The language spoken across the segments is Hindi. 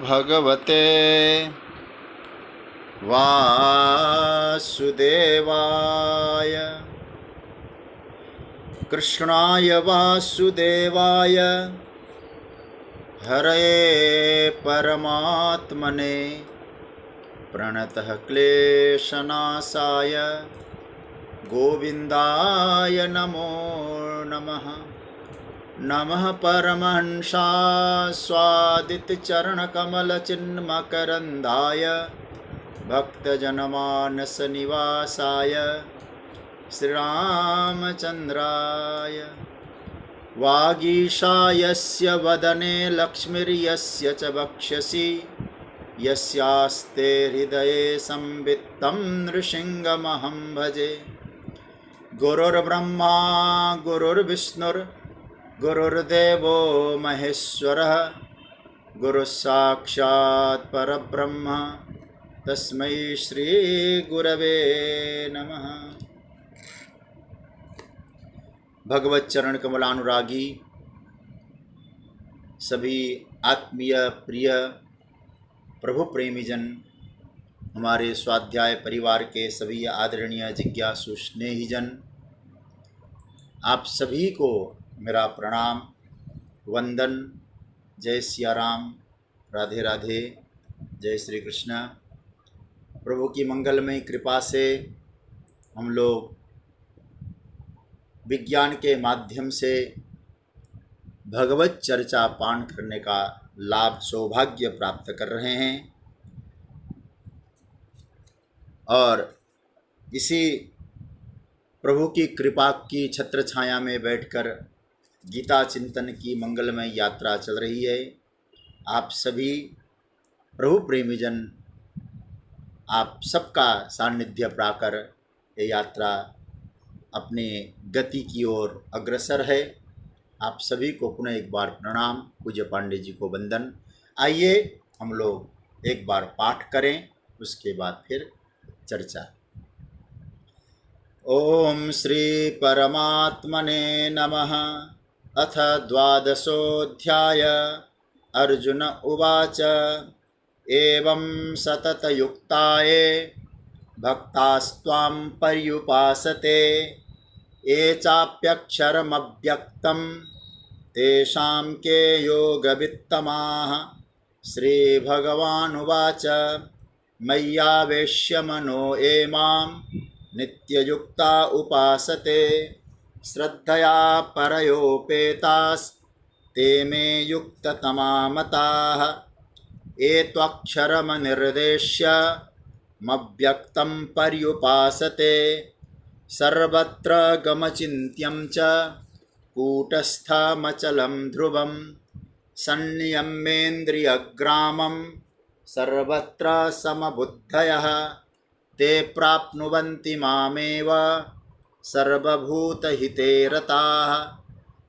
भगवते वासुदेवाय। कृष्णाय वासुदेवाय हरये परमात्मने प्रणतः क्लेशनाशाय गोविन्दाय नमो नमः। नमः परमहंसास्वादितचरणकमलचिन्मकरन्दाय भक्तजनमानसनिवासाय श्रीरामचन्द्राय। वागीशायस्य वदने लक्ष्मीर्यस्य च वक्षसि यस्यास्ते हृदये संवित्तं नृसिंहमहं भजे। गुरुर्ब्रह्मा गुरुर्विष्णुर्गुरुर्देवो महेश्वरः गुरुस्साक्षात् परब्रह्म तस्मै श्री गुरवे नमः। भगवत चरण कमलानुरागी सभी आत्मीय प्रिय प्रभु प्रेमीजन, हमारे स्वाध्याय परिवार के सभी आदरणीय जिज्ञासु स्नेहीजन, आप सभी को मेरा प्रणाम वंदन। जय सिया राम, राधे राधे, जय श्री कृष्ण। प्रभु की मंगलमय कृपा से हम लोग विज्ञान के माध्यम से भगवत चर्चा पाठ करने का लाभ सौभाग्य प्राप्त कर रहे हैं और इसी प्रभु की कृपा की छत्र छाया में बैठकर गीता चिंतन की मंगलमय यात्रा चल रही है। आप सभी प्रभु प्रेमीजन, आप सबका सानिध्य पाकर ये यात्रा अपने गति की ओर अग्रसर है। आप सभी को पुनः एक बार प्रणाम, पूज्य पांडे जी को वंदन। आइए हम लोग एक बार पाठ करें, उसके बाद फिर चर्चा। ओम श्री परमात्मने नमः। अथ द्वादशोऽध्याय। अर्जुन उवाच एवं सततयुक्ताये भक्तास्त्वां पर्युपासते ये चाप्यक्षरमव्यक्तं तेषां के योगवित्तमाः। श्रीभगवानुवाच मय्यावेश्य मनो ये मां नित्ययुक्ता उपासते श्रद्धया परयोपेतास्ते मे युक्ततमा मताः। ये त्वक्षरमनिर्देश्य मव्यक्तं पर्युपासते सर्वत्र गमचिन्त्यं च कूटस्थमचलं ध्रुवं संयम्येन्द्रियग्रामं सर्वत्र समबुद्धयः ते प्राप्नुवन्ति मामेव सर्वभूतहिते रताः।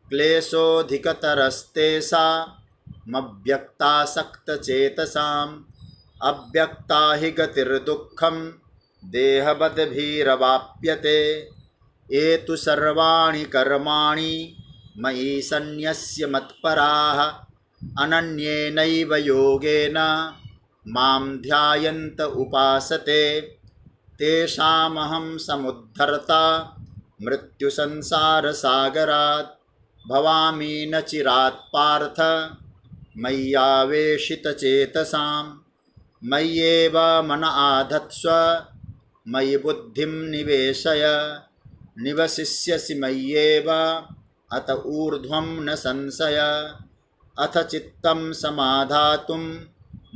क्लेशोऽधिकतरस्तेषामव्यक्तासक्तचेतसाम् अव्यक्ता हि गतिर्दुःखं देहवद्भिरवाप्यते। ये तु सर्वाणि कर्माणि मयि सन्न्यस्य मत्पराः अनन्येनैव योगेन मां ध्यायन्त उपासते तेषामहं समुद्धर्ता मृत्युसंसारसागरात् भवामि न चिरात् पार्थ मय्यावेशितचेतसाम्। मय्येव मन आधत्स्व मयि बुद्धिं निवेशय निवसिष्यसि मय्येव अत ऊर्ध्वं न संशय। अथ चित्तं समाधातुं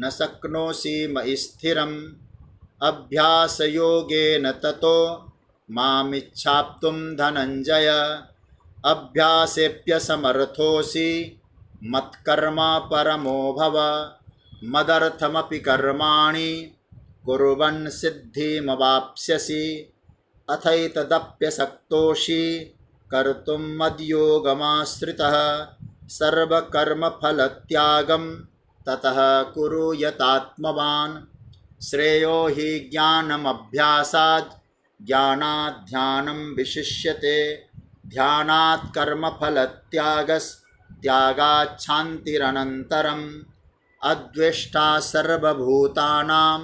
न शक्नोषि मयि स्थिरम् अभ्यासयोगेन ततो मामिच्छाप्तुं धनञ्जय। अभ्यासेऽप्यसमर्थोऽसि मत्कर्म परमो भव मदर्थमपि कर्माणि कुर्वन् सिद्धिमवाप्स्यसि। अथैतदप्यशक्तोषि कर्तुं मद्योगमाश्रितः सर्वकर्मफलत्यागं ततः कुरु यतात्मवान्। श्रेयो हि ज्ञानमभ्यासात् ज्ञानात् ध्यानं विशिष्यते ध्यानात् कर्मफलत्यागस् त्यागात् शान्तिरनन्तरम्। अद्वेष्टा सर्वभूतानां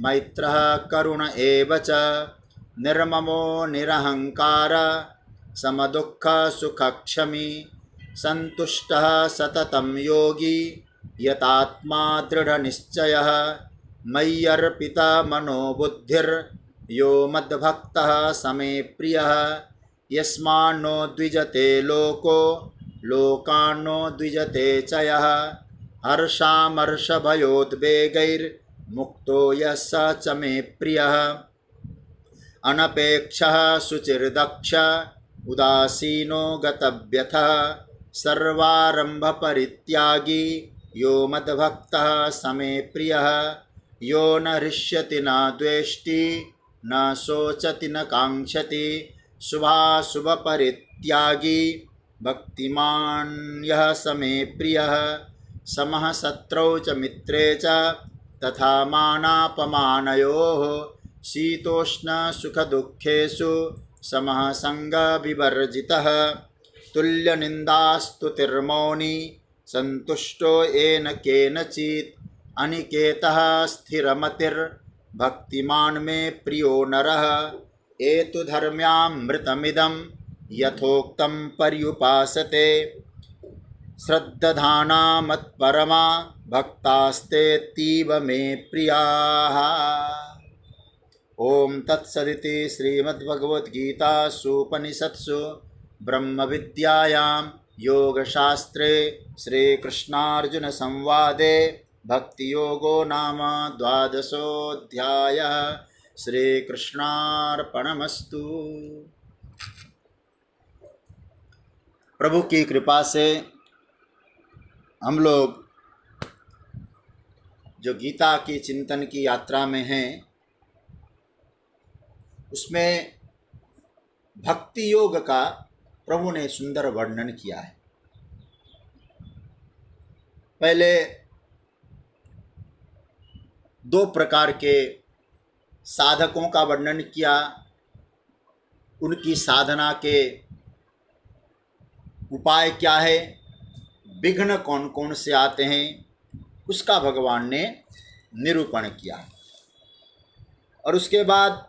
मैत्रः करुण एव च निर्ममो निरहंकार समदुःखसुखक्षमी सन्तुष्टः सततं योगी यतात्मा दृढनिश्चयः मय्यर्पिता मनोबुद्धिर् यो मद्भक्तः समे प्रियः यस्मान्नो द्विजते लोको लोकान्नो द्विजते च यः हर्षामर्षभयोद्वेगैर्मुक्तो यः स च मे प्रियः अनपेक्षः शुचिर्दक्ष उदासीनो गतव्यथः सर्वारम्भपरित्यागी यो मद्भक्तः समे प्रियः यो न हृष्यति न द्वेष्टि न शोचति न काङ्क्षति शुभाशुभपरित्यागी भक्तिमान् यः समे प्रियः समः शत्रौ च मित्रे च तथा मानापमानयोः शीतोष्णसुखदुःखेषु समः सङ्गविवर्जितः तुल्यनिन्दास्तुतिर्मौनी सन्तुष्टो येन केनचित् अनिकेतः स्थिरमतिर्भक्तिमान् मे प्रियो नरः एतु धर्म्यामृतमिदं यथोक्तं पर्युपासते श्रद्दधाना मत्परमा भक्तास्तेतीव मे प्रियाः। ओम तत्सदिति श्रीमद्भगवद्गीतासूपनिषत्सु ब्रह्मविद्यायां योगशास्त्रे श्रीकृष्णार्जुनसंवादे भक्तियोगो नाम द्वादशोऽध्यायः। श्रीकृष्णार्पणमस्तु। प्रभु की कृपा से हम लोग जो गीता की चिंतन की यात्रा में हैं, उसमें भक्ति योग का प्रभु ने सुंदर वर्णन किया है। पहले दो प्रकार के साधकों का वर्णन किया, उनकी साधना के उपाय क्या है, विघ्न कौन कौन से आते हैं, उसका भगवान ने निरूपण किया। और उसके बाद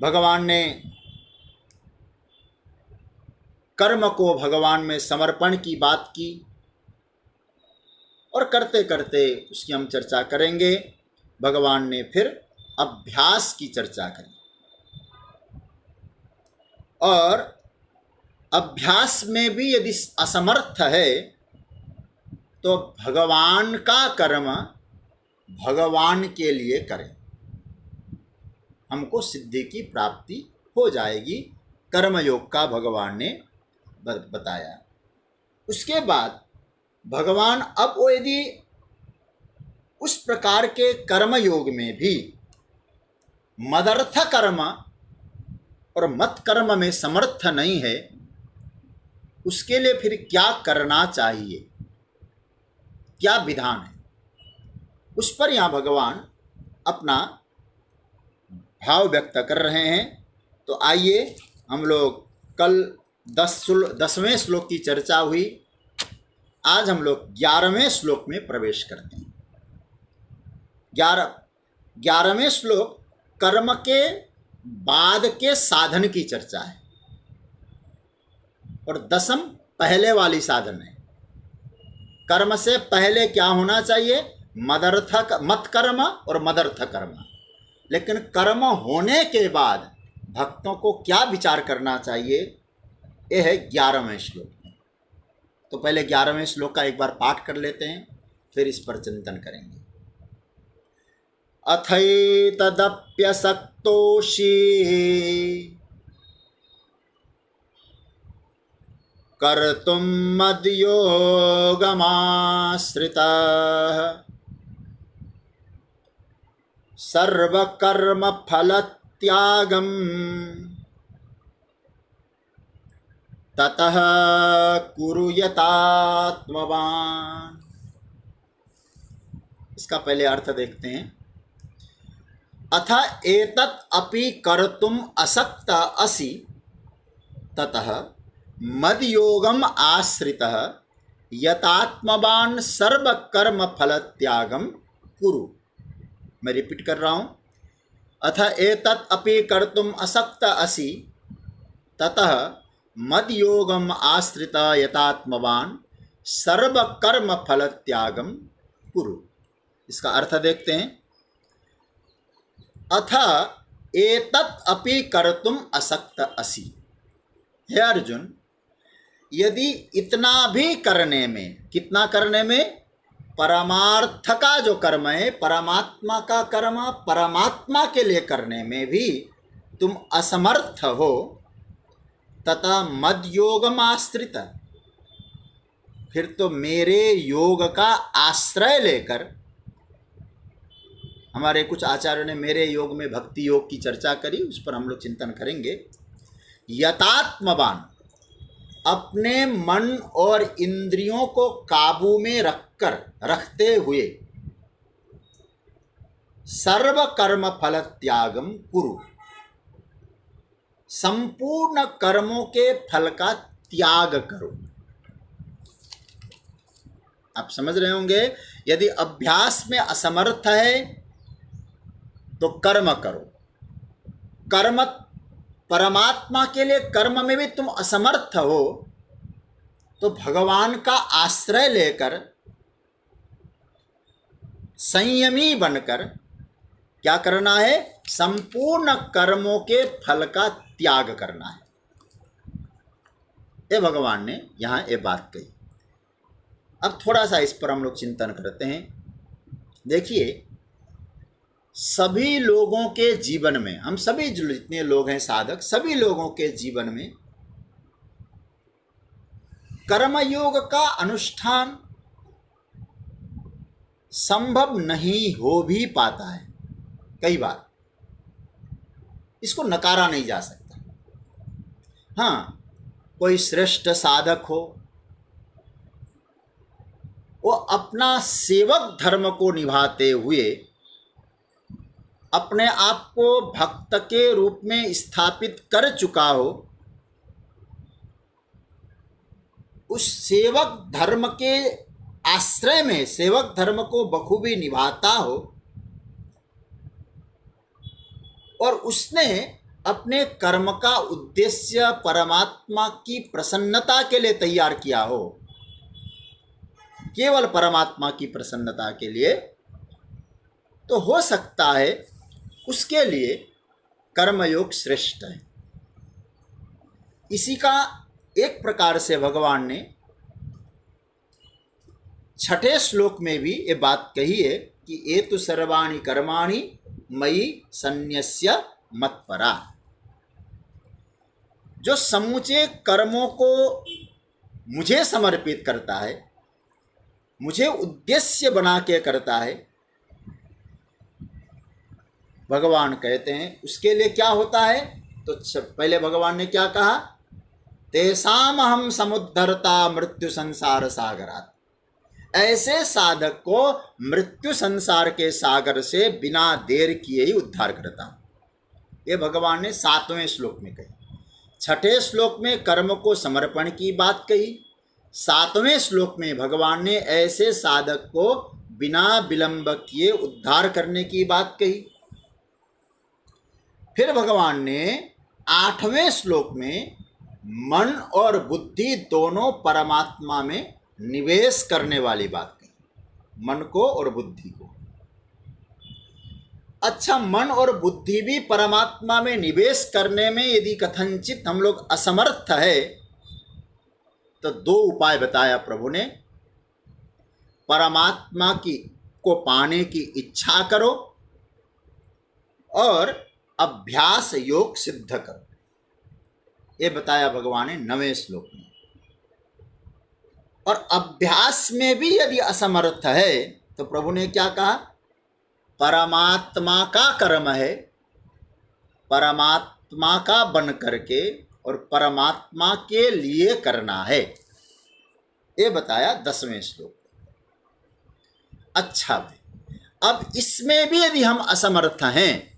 भगवान ने कर्म को भगवान में समर्पण की बात की, और करते करते उसकी हम चर्चा करेंगे। भगवान ने फिर अभ्यास की चर्चा करी, और अभ्यास में भी यदि असमर्थ है तो भगवान का कर्म भगवान के लिए करें, हमको सिद्धि की प्राप्ति हो जाएगी। कर्मयोग का भगवान ने बताया। उसके बाद भगवान अब वो यदि उस प्रकार के कर्मयोग में भी मदर्थ कर्म और मत कर्म में समर्थ नहीं है, उसके लिए फिर क्या करना चाहिए, क्या विधान है, उस पर यहाँ भगवान अपना भाव व्यक्त कर रहे हैं। तो आइए हम लोग, कल 10वें श्लोक की चर्चा हुई, आज हम लोग 11वें श्लोक में प्रवेश करते हैं। 11वें श्लोक कर्म के बाद के साधन की चर्चा है, और 10 पहले वाली साधन है। कर्म से पहले क्या होना चाहिए, मत कर्म और मदर्थ कर्म। लेकिन कर्म होने के बाद भक्तों को क्या विचार करना चाहिए, यह है 11वें श्लोक। तो पहले 11वें श्लोक का एक बार पाठ कर लेते हैं, फिर इस पर चिंतन करेंगे। अथैतदप्यसक्तोषि कर्तुं मद्योगमाश्रितः सर्वकर्मफलत्यागं ततः कुरु यतात्मवान्। इसका पहले अर्थ देखते हैं। अथ एतत् अपि कर्तुम असक्त असि ततः मद्योगम आश्रितः यतात्मवान सर्व कर्म फल त्यागम कुरु। मैं रिपीट कर रहा हूँ। अथ एतत् अपि कर्तुम असक्त असि ततः मद योगम आश्रित यतात्मवान सर्व कर्म फल त्यागम कुरु। इसका अर्थ देखते हैं। अथ एतत् अपि कर्तुम असक्त असि। हे अर्जुन, यदि इतना भी करने में, कितना करने में, परमार्थ का जो कर्म है, परमात्मा का कर्म परमात्मा के लिए करने में भी तुम असमर्थ हो, तथा मद योगम आश्रित, फिर तो मेरे योग का आश्रय लेकर, हमारे कुछ आचार्यों ने मेरे योग में भक्ति योग की चर्चा करी, उस पर हम लोग चिंतन करेंगे। यतात्मवान, अपने मन और इंद्रियों को काबू में रखते हुए सर्व कर्म फल त्यागम कुरु, संपूर्ण कर्मों के फल का त्याग करो। आप समझ रहे होंगे, यदि अभ्यास में असमर्थ है तो कर्म करो। कर्म परमात्मा के लिए कर्म में भी तुम असमर्थ हो, तो भगवान का आश्रय लेकर संयमी बनकर क्या करना है? संपूर्ण कर्मों के फल का त्याग करना है। ये भगवान ने यहाँ ये बात कही। अब थोड़ा सा इस पर हम लोग चिंतन करते हैं। देखिए, सभी लोगों के जीवन में, हम सभी जितने लोग हैं साधक, सभी लोगों के जीवन में कर्मयोग का अनुष्ठान संभव नहीं हो भी पाता है। कई बार इसको नकारा नहीं जा सकता। हाँ, कोई श्रेष्ठ साधक हो, वो अपना सेवक धर्म को निभाते हुए अपने आप को भक्त के रूप में स्थापित कर चुका हो, उस सेवक धर्म के आश्रय में सेवक धर्म को बखूबी निभाता हो, और उसने अपने कर्म का उद्देश्य परमात्मा की प्रसन्नता के लिए तैयार किया हो, केवल परमात्मा की प्रसन्नता के लिए, तो हो सकता है उसके लिए कर्मयोग श्रेष्ठ है। इसी का एक प्रकार से भगवान ने 6ठे श्लोक में भी ये बात कही है कि एतु सर्वाणि कर्माणि मयि सन्न्यस्य मत्परा। जो समूचे कर्मों को मुझे समर्पित करता है, मुझे उद्देश्य बना के करता है, भगवान कहते हैं उसके लिए क्या होता है? तो पहले भगवान ने क्या कहा? तेसाम हम समुद्धरता मृत्यु संसार सागरात। ऐसे साधक को मृत्यु संसार के सागर से बिना देर किए ही उद्धार करता हूं। ये भगवान ने 7वें श्लोक में कही। 6ठे श्लोक में कर्म को समर्पण की बात कही। 7वें श्लोक में भगवान ने ऐसे साधक को बिना विलंब किए उद्धार करने की बात कही। फिर भगवान ने 8वें श्लोक में मन और बुद्धि दोनों परमात्मा में निवेश करने वाली बात कही, मन को और बुद्धि को। अच्छा, मन और बुद्धि भी परमात्मा में निवेश करने में यदि कथनचित हम लोग असमर्थ है, तो 2 उपाय बताया प्रभु ने। परमात्मा की को पाने की इच्छा करो और अभ्यास योग सिद्ध करो। ये बताया भगवान ने 9वें श्लोक में। और अभ्यास में भी यदि असमर्थ है, तो प्रभु ने क्या कहा? परमात्मा का कर्म है, परमात्मा का बन करके और परमात्मा के लिए करना है। ये बताया 10वें श्लोक। अच्छा भाई, अब इसमें भी यदि हम असमर्थ हैं,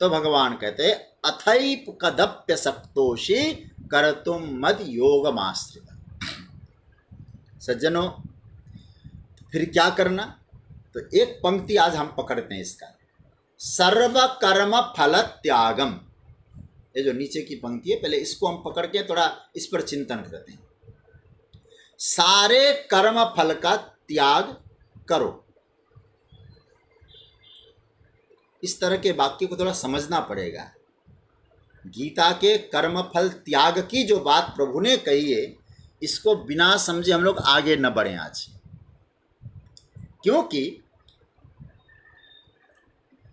तो भगवान कहते हैं अथैप कदप्य सक्तोषी कर्तुम मद योगमाश्रित। सज्जनों, फिर क्या करना? तो एक पंक्ति आज हम पकड़ते हैं इसका, सर्व कर्म फल त्यागम। ये जो नीचे की पंक्ति है, पहले इसको हम पकड़ के थोड़ा इस पर चिंतन करते हैं। सारे कर्म फल का त्याग करो। इस तरह के वाक्य को थोड़ा समझना पड़ेगा। गीता के कर्म फल त्याग की जो बात प्रभु ने कही है, इसको बिना समझे हम लोग आगे न बढ़ें आज, क्योंकि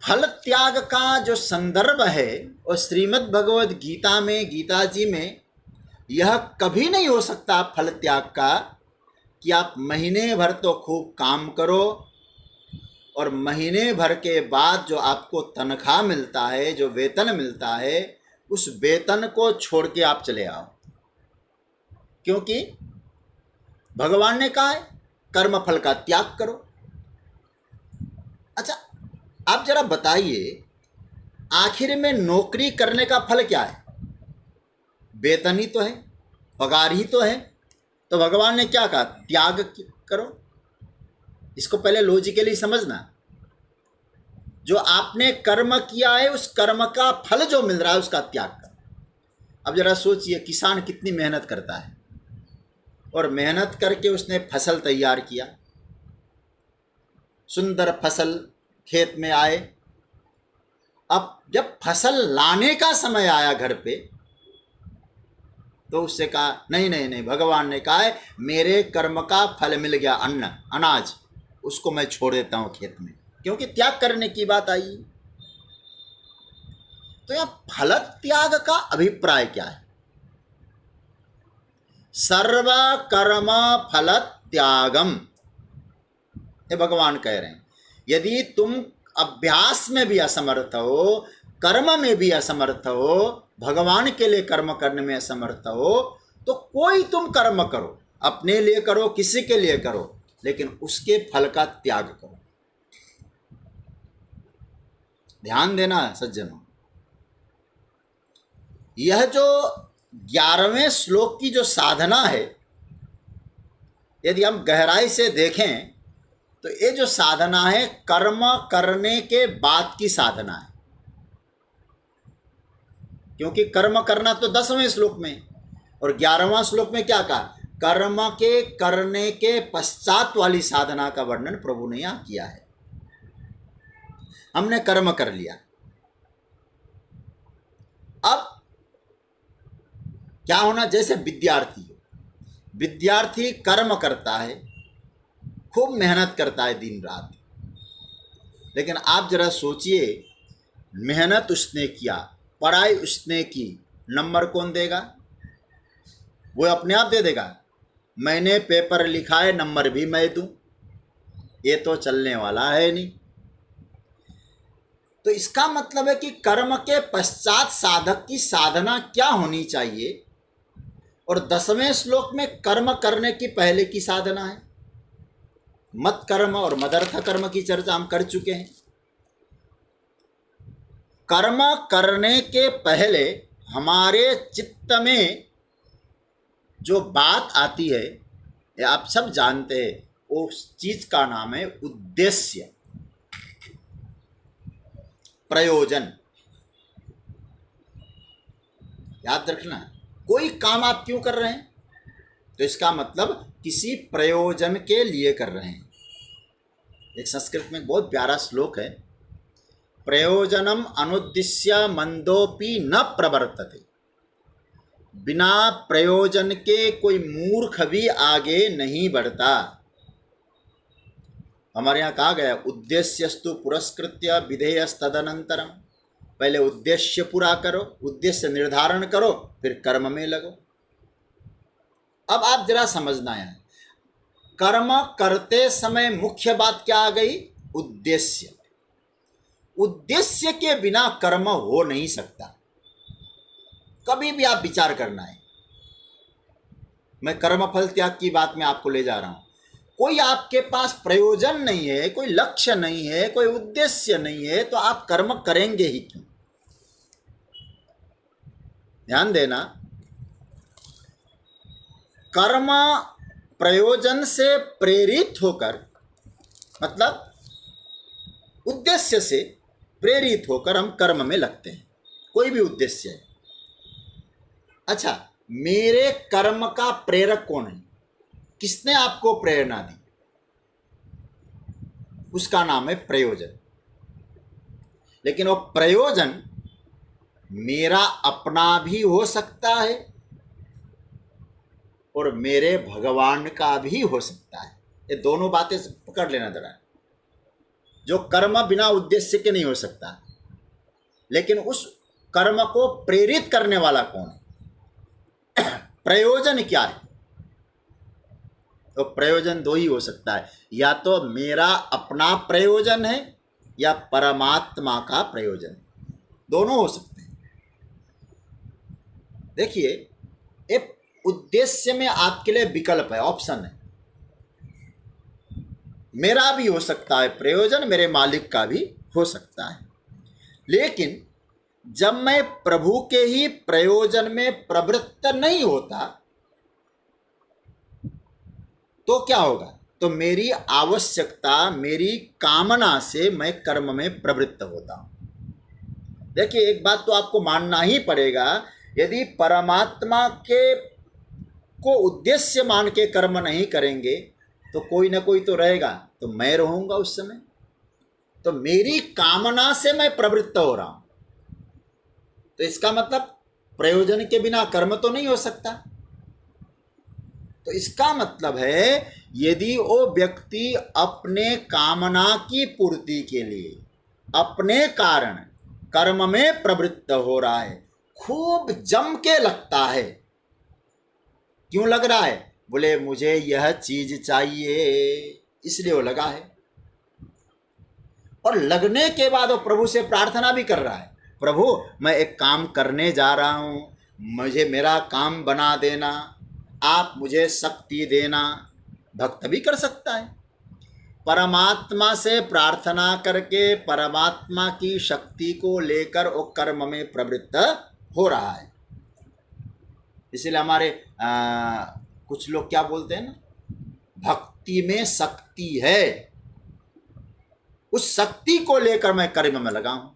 फल त्याग का जो संदर्भ है और श्रीमद् भगवद गीता में, गीता जी में यह कभी नहीं हो सकता फल त्याग का कि आप महीने भर तो खूब काम करो और महीने भर के बाद जो आपको तनख्वाह मिलता है, जो वेतन मिलता है, उस वेतन को छोड़ के आप चले आओ। क्योंकि भगवान ने कहा है कर्म फल का त्याग करो। अच्छा, आप जरा बताइए, आखिर में नौकरी करने का फल क्या है? वेतन ही तो है, पगार ही तो है। तो भगवान ने क्या कहा? त्याग करो। इसको पहले लॉजिकली समझना। जो आपने कर्म किया है, उस कर्म का फल जो मिल रहा है, उसका त्याग करो। अब जरा सोचिए, किसान कितनी मेहनत करता है और मेहनत करके उसने फसल तैयार किया, सुंदर फसल खेत में आए। अब जब फसल लाने का समय आया घर पे, तो उससे कहा नहीं नहीं नहीं, भगवान ने कहा है मेरे कर्म का फल मिल गया, अन्न अनाज, उसको मैं छोड़ देता हूं खेत में, क्योंकि त्याग करने की बात आई। तो यह फल त्याग का अभिप्राय क्या है? सर्व कर्म फल त्यागम, ये भगवान कह रहे हैं। यदि तुम अभ्यास में भी असमर्थ हो, कर्म में भी असमर्थ हो, भगवान के लिए कर्म करने में असमर्थ हो, तो कोई तुम कर्म करो, अपने लिए करो, किसी के लिए करो, लेकिन उसके फल का त्याग करो। ध्यान देना सज्जनों, यह जो 11वें श्लोक की जो साधना है, यदि हम गहराई से देखें तो ये जो साधना है, कर्म करने के बाद की साधना है। क्योंकि कर्म करना तो 10वें श्लोक में, और 11वां श्लोक में क्या कहा? कर्म के करने के पश्चात वाली साधना का वर्णन प्रभु ने यहां किया है। हमने कर्म कर लिया, अब क्या होना? जैसे विद्यार्थी कर्म करता है, खूब मेहनत करता है दिन रात, लेकिन आप जरा सोचिए, मेहनत उसने किया, पढ़ाई उसने की, नंबर कौन देगा? वो अपने आप दे देगा। मैंने पेपर लिखा है, नंबर भी मैं दूं, ये तो चलने वाला है नहीं। तो इसका मतलब है कि कर्म के पश्चात साधक की साधना क्या होनी चाहिए, और 10वें श्लोक में कर्म करने की पहले की साधना है। मत कर्म और मदर्थ कर्म की चर्चा हम कर चुके हैं। कर्म करने के पहले हमारे चित्त में जो बात आती है, ये आप सब जानते हैं, उस चीज का नाम है उद्देश्य, प्रयोजन। याद रखना, कोई काम आप क्यों कर रहे हैं? तो इसका मतलब किसी प्रयोजन के लिए कर रहे हैं। एक संस्कृत में बहुत प्यारा श्लोक है, प्रयोजनम अनुद्दिश्य मंदोपि न प्रवर्तते। बिना प्रयोजन के कोई मूर्ख भी आगे नहीं बढ़ता। हमारे यहाँ कहा गया, उद्देश्यस्तु पुरस्कृत्य विधेयस्तदनंतरम। पहले उद्देश्य पूरा करो, उद्देश्य निर्धारण करो, फिर कर्म में लगो। अब आप जरा समझना है, कर्म करते समय मुख्य बात क्या आ गई? उद्देश्य। उद्देश्य के बिना कर्म हो नहीं सकता। कभी भी आप विचार करना है, मैं कर्मफल त्याग की बात में आपको ले जा रहा हूं। कोई आपके पास प्रयोजन नहीं है, कोई लक्ष्य नहीं है, कोई उद्देश्य नहीं है, तो आप कर्म करेंगे ही क्यों? ध्यान देना, कर्म प्रयोजन से प्रेरित होकर, मतलब उद्देश्य से प्रेरित होकर हम कर्म में लगते हैं, कोई भी उद्देश्य है। अच्छा, मेरे कर्म का प्रेरक कौन है? किसने आपको प्रेरणा दी? उसका नाम है प्रयोजन। लेकिन वो प्रयोजन मेरा अपना भी हो सकता है और मेरे भगवान का भी हो सकता है। ये दोनों बातें पकड़ लेना जरा। जो कर्म बिना उद्देश्य के नहीं हो सकता, लेकिन उस कर्म को प्रेरित करने वाला कौन है? प्रयोजन क्या है? तो प्रयोजन दो ही हो सकता है, या तो मेरा अपना प्रयोजन है या परमात्मा का प्रयोजन, दोनों हो सकते हैं। देखिए, एक उद्देश्य में आपके लिए विकल्प है, ऑप्शन है। मेरा भी हो सकता है प्रयोजन, मेरे मालिक का भी हो सकता है। लेकिन जब मैं प्रभु के ही प्रयोजन में प्रवृत्त नहीं होता तो क्या होगा? तो मेरी आवश्यकता, मेरी कामना से मैं कर्म में प्रवृत्त होता हूं। देखिए, एक बात तो आपको मानना ही पड़ेगा, यदि परमात्मा के को उद्देश्य मान के कर्म नहीं करेंगे तो कोई ना कोई तो रहेगा, तो मैं रहूंगा उस समय। तो मेरी कामना से मैं प्रवृत्त हो रहा हूं, तो इसका मतलब प्रयोजन के बिना कर्म तो नहीं हो सकता। तो इसका मतलब है, यदि वो व्यक्ति अपने कामना की पूर्ति के लिए अपने कारण कर्म में प्रवृत्त हो रहा है, खूब जम के लगता है। क्यों लग रहा है? बोले मुझे यह चीज चाहिए, इसलिए वो लगा है। और लगने के बाद वो प्रभु से प्रार्थना भी कर रहा है, प्रभु मैं एक काम करने जा रहा हूं, मुझे मेरा काम बना देना, आप मुझे शक्ति देना। भक्त भी कर सकता है, परमात्मा से प्रार्थना करके परमात्मा की शक्ति को लेकर वो कर्म में प्रवृत्त हो रहा है। इसलिए हमारे कुछ लोग क्या बोलते हैं ना, भक्ति में शक्ति है, उस शक्ति को लेकर मैं कर्म में लगा हूं।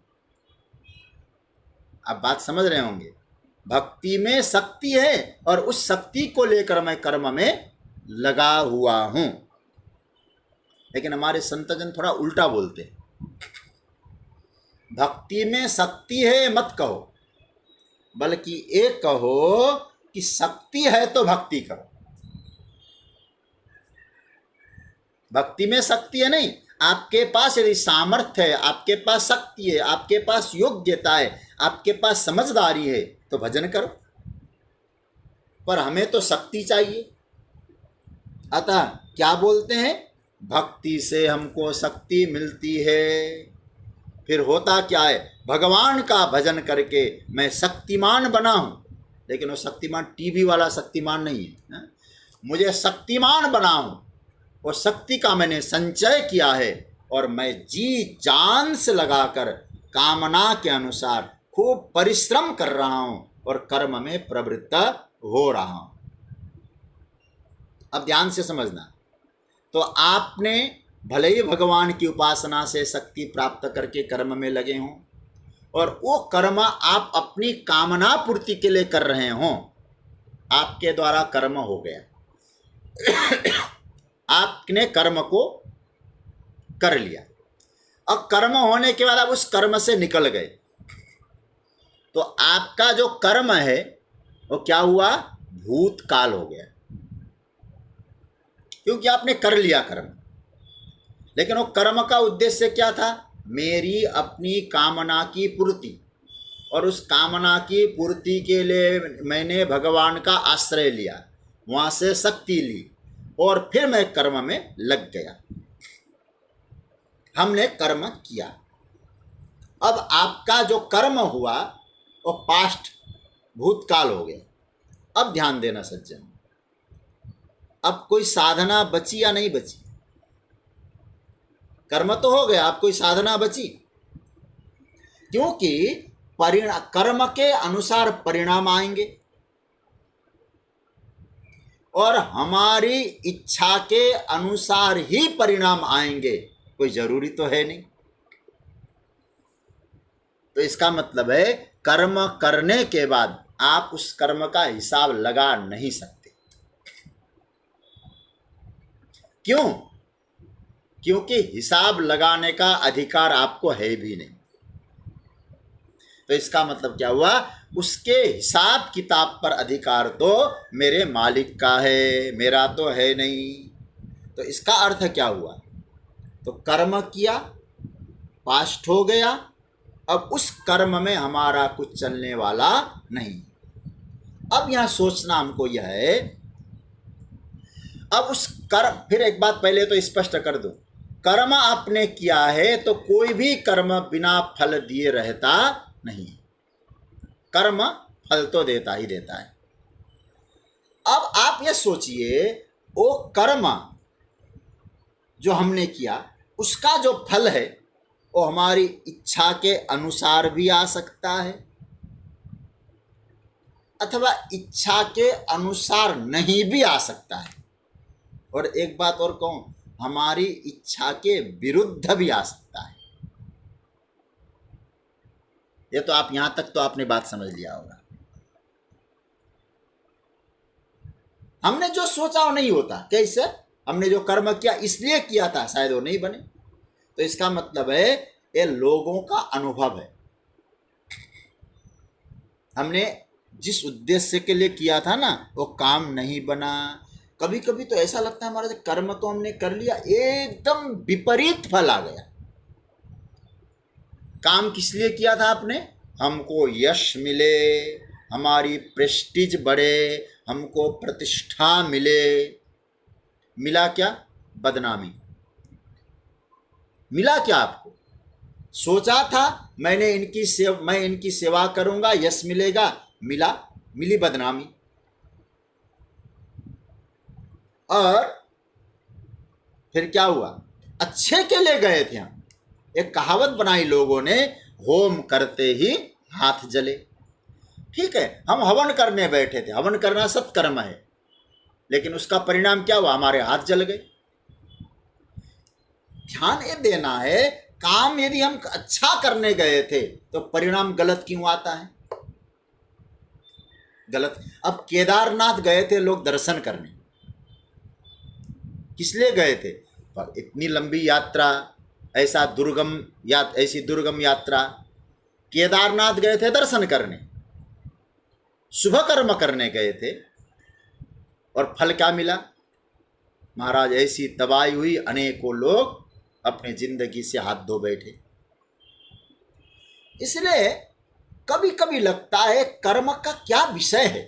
आप बात समझ रहे होंगे, भक्ति में शक्ति है और उस शक्ति को लेकर मैं कर्म में लगा हुआ हूं। लेकिन हमारे संतजन थोड़ा उल्टा बोलते हैं, भक्ति में शक्ति है मत कहो, बल्कि एक कहो कि शक्ति है तो भक्ति करो। भक्ति में शक्ति है नहीं, आपके पास यदि सामर्थ्य है, आपके पास शक्ति है, आपके पास योग्यता है, आपके पास समझदारी है, तो भजन करो। पर हमें तो शक्ति चाहिए। अतः क्या बोलते हैं, भक्ति से हमको शक्ति मिलती है। फिर होता क्या है, भगवान का भजन करके मैं शक्तिमान बना हूं। लेकिन वो शक्तिमान टीवी वाला शक्तिमान नहीं है, मुझे शक्तिमान बना हूं, और शक्ति का मैंने संचय किया है और मैं जी जान से लगाकर कामना के अनुसार खूब परिश्रम कर रहा हूं और कर्म में प्रवृत्त हो रहा हूं। अब ध्यान से समझना, तो आपने भले ही भगवान की उपासना से शक्ति प्राप्त करके कर्म में लगे हों और वो कर्म आप अपनी कामना पूर्ति के लिए कर रहे हों, आपके द्वारा कर्म हो गया, आपने कर्म को कर लिया। अब कर्म होने के बाद आप उस कर्म से निकल गए, तो आपका जो कर्म है वो क्या हुआ, भूतकाल हो गया, क्योंकि आपने कर लिया कर्म। लेकिन वो कर्म का उद्देश्य क्या था, मेरी अपनी कामना की पूर्ति, और उस कामना की पूर्ति के लिए मैंने भगवान का आश्रय लिया, वहां से शक्ति ली और फिर मैं कर्म में लग गया। हमने कर्म किया। अब आपका जो कर्म हुआ वो पास्ट, भूतकाल हो गया। अब ध्यान देना सज्जन, अब कोई साधना बची या नहीं बची? कर्म तो हो गया, अब कोई साधना बची? क्योंकि कर्म के अनुसार परिणाम आएंगे। और हमारी इच्छा के अनुसार ही परिणाम आएंगे, कोई जरूरी तो है नहीं। तो इसका मतलब है कर्म करने के बाद आप उस कर्म का हिसाब लगा नहीं सकते। क्यों? क्योंकि हिसाब लगाने का अधिकार आपको है भी नहीं। तो इसका मतलब क्या हुआ? उसके हिसाब किताब पर अधिकार तो मेरे मालिक का है, मेरा तो है नहीं। तो इसका अर्थ क्या हुआ? तो कर्म किया, पास्ट हो गया, अब उस कर्म में हमारा कुछ चलने वाला नहीं। अब यहां सोचना हमको यह है, अब उस कर्म, फिर एक बात पहले तो स्पष्ट कर दूं, कर्म आपने किया है तो कोई भी कर्म बिना फल दिए रहता नहीं। कर्म फल तो देता ही देता है। अब आप ये सोचिए, वो कर्म जो हमने किया उसका जो फल है वो हमारी इच्छा के अनुसार भी आ सकता है अथवा इच्छा के अनुसार नहीं भी आ सकता है। और एक बात और कहूं, हमारी इच्छा के विरुद्ध भी आ सकता है। ये तो आप यहां तक तो आपने बात समझ लिया होगा। हमने जो सोचा वो नहीं होता। कैसे? हमने जो कर्म किया इसलिए किया था, शायद वो नहीं बने। तो इसका मतलब है ये लोगों का अनुभव है। हमने जिस उद्देश्य के लिए किया था ना, वो काम नहीं बना। कभी कभी तो ऐसा लगता है हमारा कर्म तो हमने कर लिया, एकदम विपरीत फल आ गया। काम किस लिए किया था आपने? हमको यश मिले, हमारी प्रेस्टीज बढ़े, हमको प्रतिष्ठा मिले। मिला क्या? बदनामी। मिला क्या आपको? सोचा था मैं इनकी सेवा करूंगा, यश मिलेगा, मिली बदनामी। और फिर क्या हुआ? अच्छे के लिए गए थे हम। एक कहावत बनाई लोगों ने, होम करते ही हाथ जले। ठीक है, हम हवन करने बैठे थे, हवन करना सत्कर्म है, लेकिन उसका परिणाम क्या हुआ? हमारे हाथ जल गए। ध्यान ये देना है, काम यदि हम अच्छा करने गए थे तो परिणाम गलत क्यों आता है? गलत। अब केदारनाथ गए थे लोग दर्शन करने, किस लिए गए थे? पर इतनी लंबी यात्रा, ऐसी दुर्गम यात्रा, केदारनाथ गए थे दर्शन करने, शुभ कर्म करने गए थे, और फल क्या मिला? महाराज ऐसी तबाही हुई, अनेकों लोग अपनी जिंदगी से हाथ धो बैठे। इसलिए कभी कभी लगता है कर्म का क्या विषय है।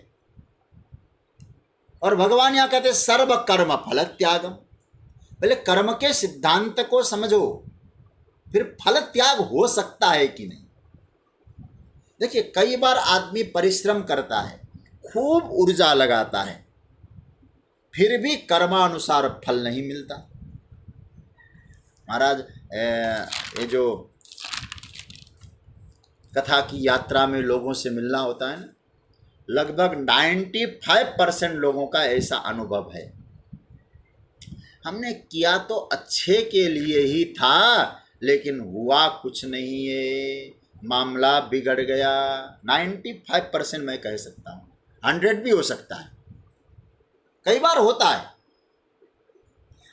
और भगवान यहां कहते सर्व कर्म फल त्यागम। पहले कर्म के सिद्धांत को समझो, फिर फल त्याग हो सकता है कि नहीं। देखिए, कई बार आदमी परिश्रम करता है, खूब ऊर्जा लगाता है, फिर भी कर्मानुसार फल नहीं मिलता। महाराज ये जो कथा की यात्रा में लोगों से मिलना होता है ना, लगभग 95% लोगों का ऐसा अनुभव है, हमने किया तो अच्छे के लिए ही था, लेकिन हुआ कुछ नहीं है, मामला बिगड़ गया। 95% मैं कह सकता हूँ, 100 भी हो सकता है। कई बार होता है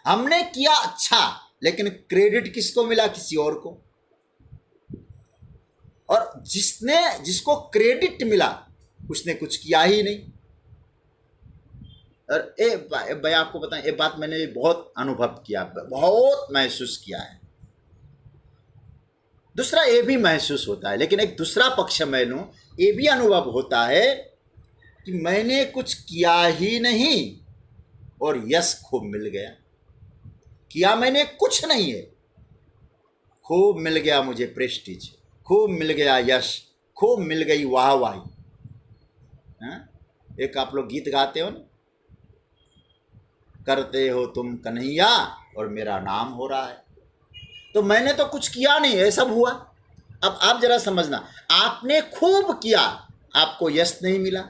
हमने किया अच्छा, लेकिन क्रेडिट किसको मिला? किसी और को। और जिसको क्रेडिट मिला उसने कुछ किया ही नहीं। और भाई आपको बताएं, ये बात मैंने बहुत अनुभव किया, बहुत महसूस किया है। दूसरा ये भी महसूस होता है, लेकिन एक दूसरा पक्ष मैं लूं, ये भी अनुभव होता है कि मैंने कुछ किया ही नहीं और यश खूब मिल गया। किया मैंने कुछ नहीं है, खूब मिल गया मुझे प्रेस्टीज, खूब मिल गया यश, खूब मिल गई वाहवाही। एक आप लोग गीत गाते हो ना, करते हो तुम कन्हैया और मेरा नाम हो रहा है। तो मैंने तो कुछ किया नहीं, ये सब हुआ। अब आप जरा समझना, आपने खूब किया, आपको यश नहीं मिला,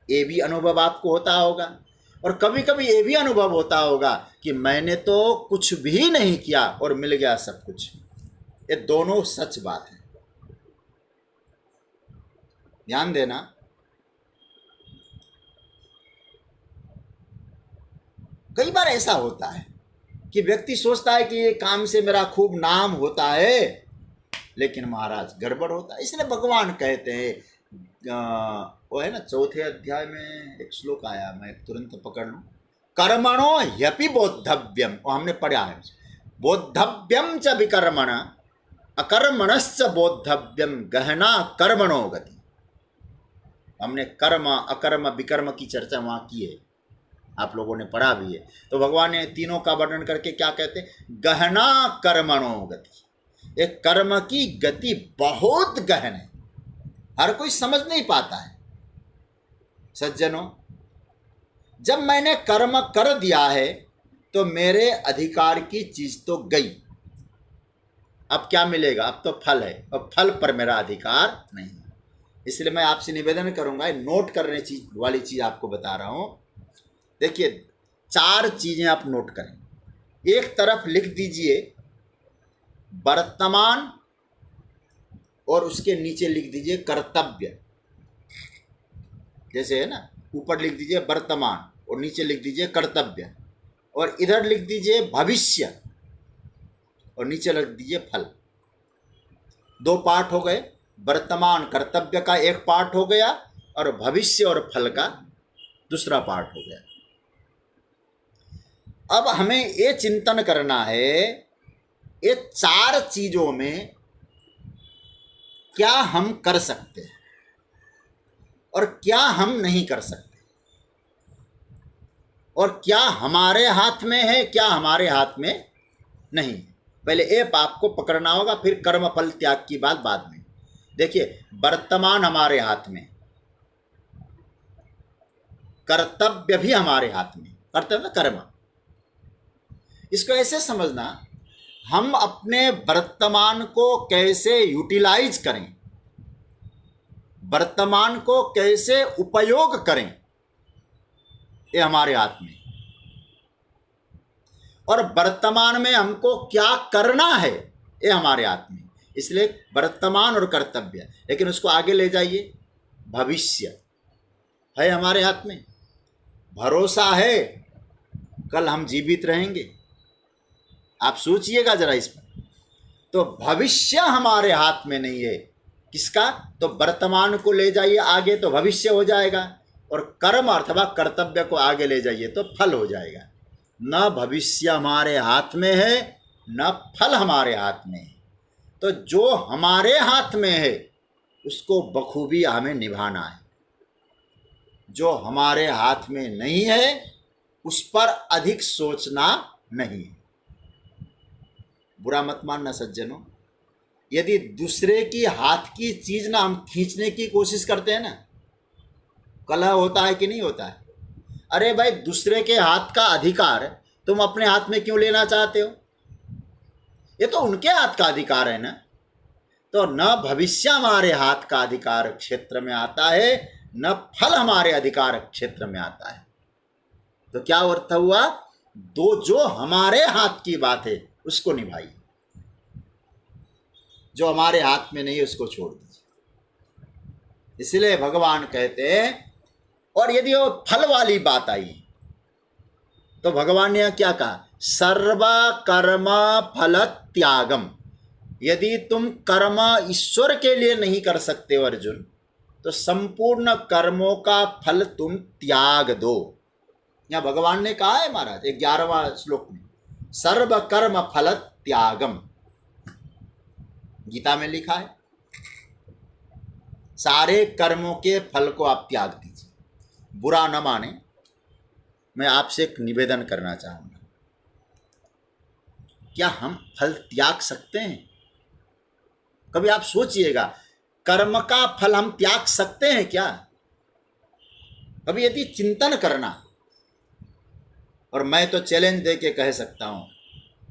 ये भी अनुभव आपको होता होगा। और कभी कभी ये भी अनुभव होता होगा कि मैंने तो कुछ भी नहीं किया और मिल गया सब कुछ। ये दोनों सच बात है, ध्यान देना। कई बार ऐसा होता है कि व्यक्ति सोचता है कि ये काम से मेरा खूब नाम होता है, लेकिन महाराज गड़बड़ होता है। इसलिए भगवान कहते हैं, वो है ना, चौथे अध्याय में एक श्लोक आया, मैं तुरंत पकड़ लूं, कर्मणो ह्यपि बोद्धव्यम, वो हमने पढ़ा है, बोद्धव्यम च विकर्मण अकर्मणश्च बोद्धव्यम गहना कर्मणो गति। हमने कर्म अकर्म विकर्म की चर्चा वहाँ की है, आप लोगों ने पढ़ा भी है। तो भगवान ने तीनों का वर्णन करके क्या कहते हैं, गहना कर्मणो गति। एक कर्म की गति बहुत गहन है, हर कोई समझ नहीं पाता है। सज्जनों, जब मैंने कर्म कर दिया है तो मेरे अधिकार की चीज तो गई, अब क्या मिलेगा, अब तो फल है, अब फल पर मेरा अधिकार नहीं। इसलिए मैं आपसे निवेदन करूंगा, नोट करने वाली चीज आपको बता रहा हूं। देखिए, 4 चीजें आप नोट करें। एक तरफ लिख दीजिए वर्तमान और उसके नीचे लिख दीजिए कर्तव्य। जैसे है ना, ऊपर लिख दीजिए वर्तमान और नीचे लिख दीजिए कर्तव्य, और इधर लिख दीजिए भविष्य और नीचे लिख दीजिए फल। 2 पार्ट हो गए, वर्तमान कर्तव्य का एक पार्ट हो गया और भविष्य और फल का दूसरा पार्ट हो गया। अब हमें ये चिंतन करना है, ये 4 चीजों में क्या हम कर सकते हैं और क्या हम नहीं कर सकते, और क्या हमारे हाथ में है, क्या हमारे हाथ में नहीं। पहले ये पाप को पकड़ना होगा, फिर कर्म फल त्याग की बात बाद में। देखिए, वर्तमान हमारे हाथ में, कर्तव्य भी हमारे हाथ में, कर्तव्य कर्म। इसको ऐसे समझना, हम अपने वर्तमान को कैसे यूटिलाइज करें, वर्तमान को कैसे उपयोग करें, ये हमारे हाथ में। और वर्तमान में हमको क्या करना है, ये हमारे हाथ में। इसलिए वर्तमान और कर्तव्य, लेकिन उसको आगे ले जाइए, भविष्य है हमारे हाथ में। भरोसा है कल हम जीवित रहेंगे, आप सोचिएगा जरा इस पर। तो भविष्य हमारे हाथ में नहीं है, किसका, तो वर्तमान को ले जाइए आगे तो भविष्य हो जाएगा, और कर्म अथवा कर्तव्य को आगे ले जाइए तो फल हो जाएगा। न भविष्य हमारे हाथ में है, न फल हमारे हाथ में है। तो जो हमारे हाथ में है उसको बखूबी हमें निभाना है, जो हमारे हाथ में नहीं है उस पर अधिक सोचना नहीं है। बुरा मत मानना सज्जनों, यदि दूसरे की हाथ की चीज ना हम खींचने की कोशिश करते हैं ना, कलह होता है कि नहीं होता है। अरे भाई, दूसरे के हाथ का अधिकार तुम अपने हाथ में क्यों लेना चाहते हो, ये तो उनके हाथ का अधिकार है ना। तो न भविष्य हमारे हाथ का अधिकार क्षेत्र में आता है, न फल हमारे अधिकार क्षेत्र में आता है। तो क्या अर्थ हुआ, जो हमारे हाथ की बात है उसको निभाइए, जो हमारे हाथ में नहीं है उसको छोड़ दीजिए। इसलिए भगवान कहते हैं, और यदि वो फल वाली बात आई तो भगवान ने क्या कहा, सर्व कर्म फल त्यागम। यदि तुम कर्म ईश्वर के लिए नहीं कर सकते हो अर्जुन, तो संपूर्ण कर्मों का फल तुम त्याग दो। यहां भगवान ने कहा है महाराज 11वां श्लोक में, सर्व कर्म फल त्यागम, गीता में लिखा है, सारे कर्मों के फल को आप त्याग दीजिए। बुरा न माने, मैं आपसे एक निवेदन करना चाहूंगा, क्या हम फल त्याग सकते हैं? कभी आप सोचिएगा, कर्म का फल हम त्याग सकते हैं क्या? कभी यदि चिंतन करना। और मैं तो चैलेंज दे के कह सकता हूं,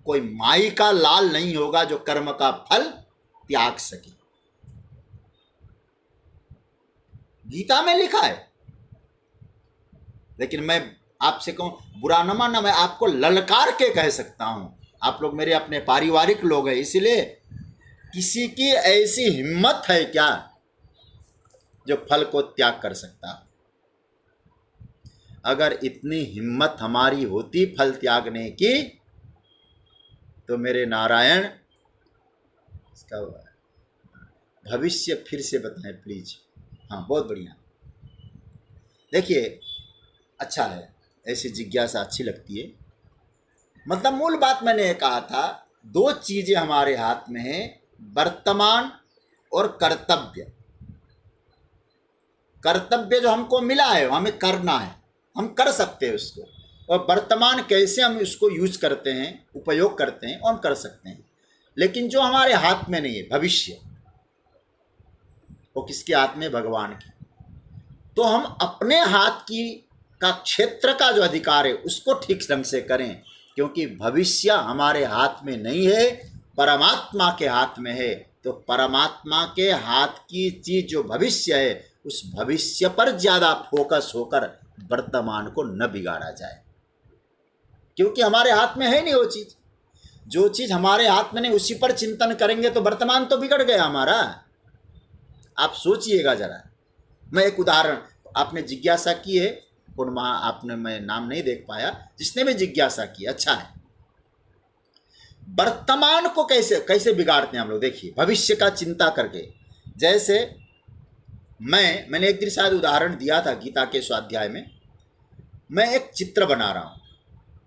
कोई माई का लाल नहीं होगा जो कर्म का फल त्याग सके। गीता में लिखा है, लेकिन मैं आपसे कहूँ बुरा न मानना, मैं आपको ललकार के कह सकता हूँ। आप लोग मेरे अपने पारिवारिक लोग हैं, इसलिए किसी की ऐसी हिम्मत है क्या जो फल को त्याग कर सकता? अगर इतनी हिम्मत हमारी होती फल त्यागने की तो मेरे नारायण इसका भविष्य फिर से बताएं प्लीज। हाँ, बहुत बढ़िया। देखिए, अच्छा है, ऐसी जिज्ञासा अच्छी लगती है। मतलब मूल बात मैंने कहा था, दो चीजें हमारे हाथ में है, वर्तमान और कर्तव्य। कर्तव्य जो हमको मिला है हमें करना है, हम कर सकते हैं उसको, और वर्तमान कैसे हम उसको यूज करते हैं, उपयोग करते हैं, वो हम कर सकते हैं। लेकिन जो हमारे हाथ में नहीं है, भविष्य, वो किसके हाथ में? भगवान के। तो हम अपने हाथ की का क्षेत्र का जो अधिकार है उसको ठीक ढंग से करें, क्योंकि भविष्य हमारे हाथ में नहीं है, परमात्मा के हाथ में है। तो परमात्मा के हाथ की चीज जो भविष्य है, उस भविष्य पर ज्यादा फोकस होकर वर्तमान को न बिगाड़ा जाए, क्योंकि हमारे हाथ में है नहीं वो चीज। जो चीज हमारे हाथ में नहीं उसी पर चिंतन करेंगे तो वर्तमान तो बिगड़ गया हमारा। आप सोचिएगा जरा। मैं एक उदाहरण, आपने जिज्ञासा की है, पूर्णमा आपने, मैं नाम नहीं देख पाया जिसने भी जिज्ञासा की, अच्छा है। वर्तमान को कैसे कैसे बिगाड़ते हैं हम लोग? देखिए, भविष्य का चिंता करके। जैसे मैंने एक दिन शायद उदाहरण दिया था गीता के स्वाध्याय में। मैं एक चित्र बना रहा हूं,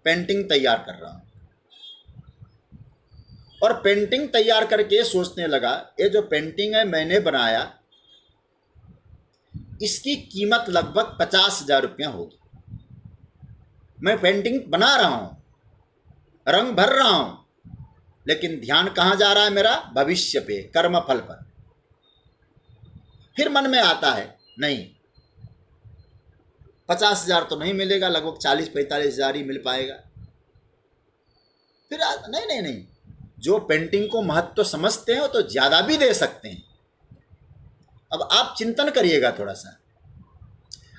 पेंटिंग तैयार कर रहा हूं, और पेंटिंग तैयार करके सोचने लगा, ये जो पेंटिंग है मैंने बनाया, इसकी कीमत लगभग 50,000 रुपया होगी। मैं पेंटिंग बना रहा हूं, रंग भर रहा हूं, लेकिन ध्यान कहां जा रहा है मेरा? भविष्य पे, कर्म फल पर। फिर मन में आता है, नहीं, 50,000 तो नहीं मिलेगा, लगभग 40-45,000 ही मिल पाएगा। फिर नहीं नहीं नहीं, जो पेंटिंग को महत्व समझते हैं वो तो ज्यादा भी दे सकते हैं। अब आप चिंतन करिएगा थोड़ा सा,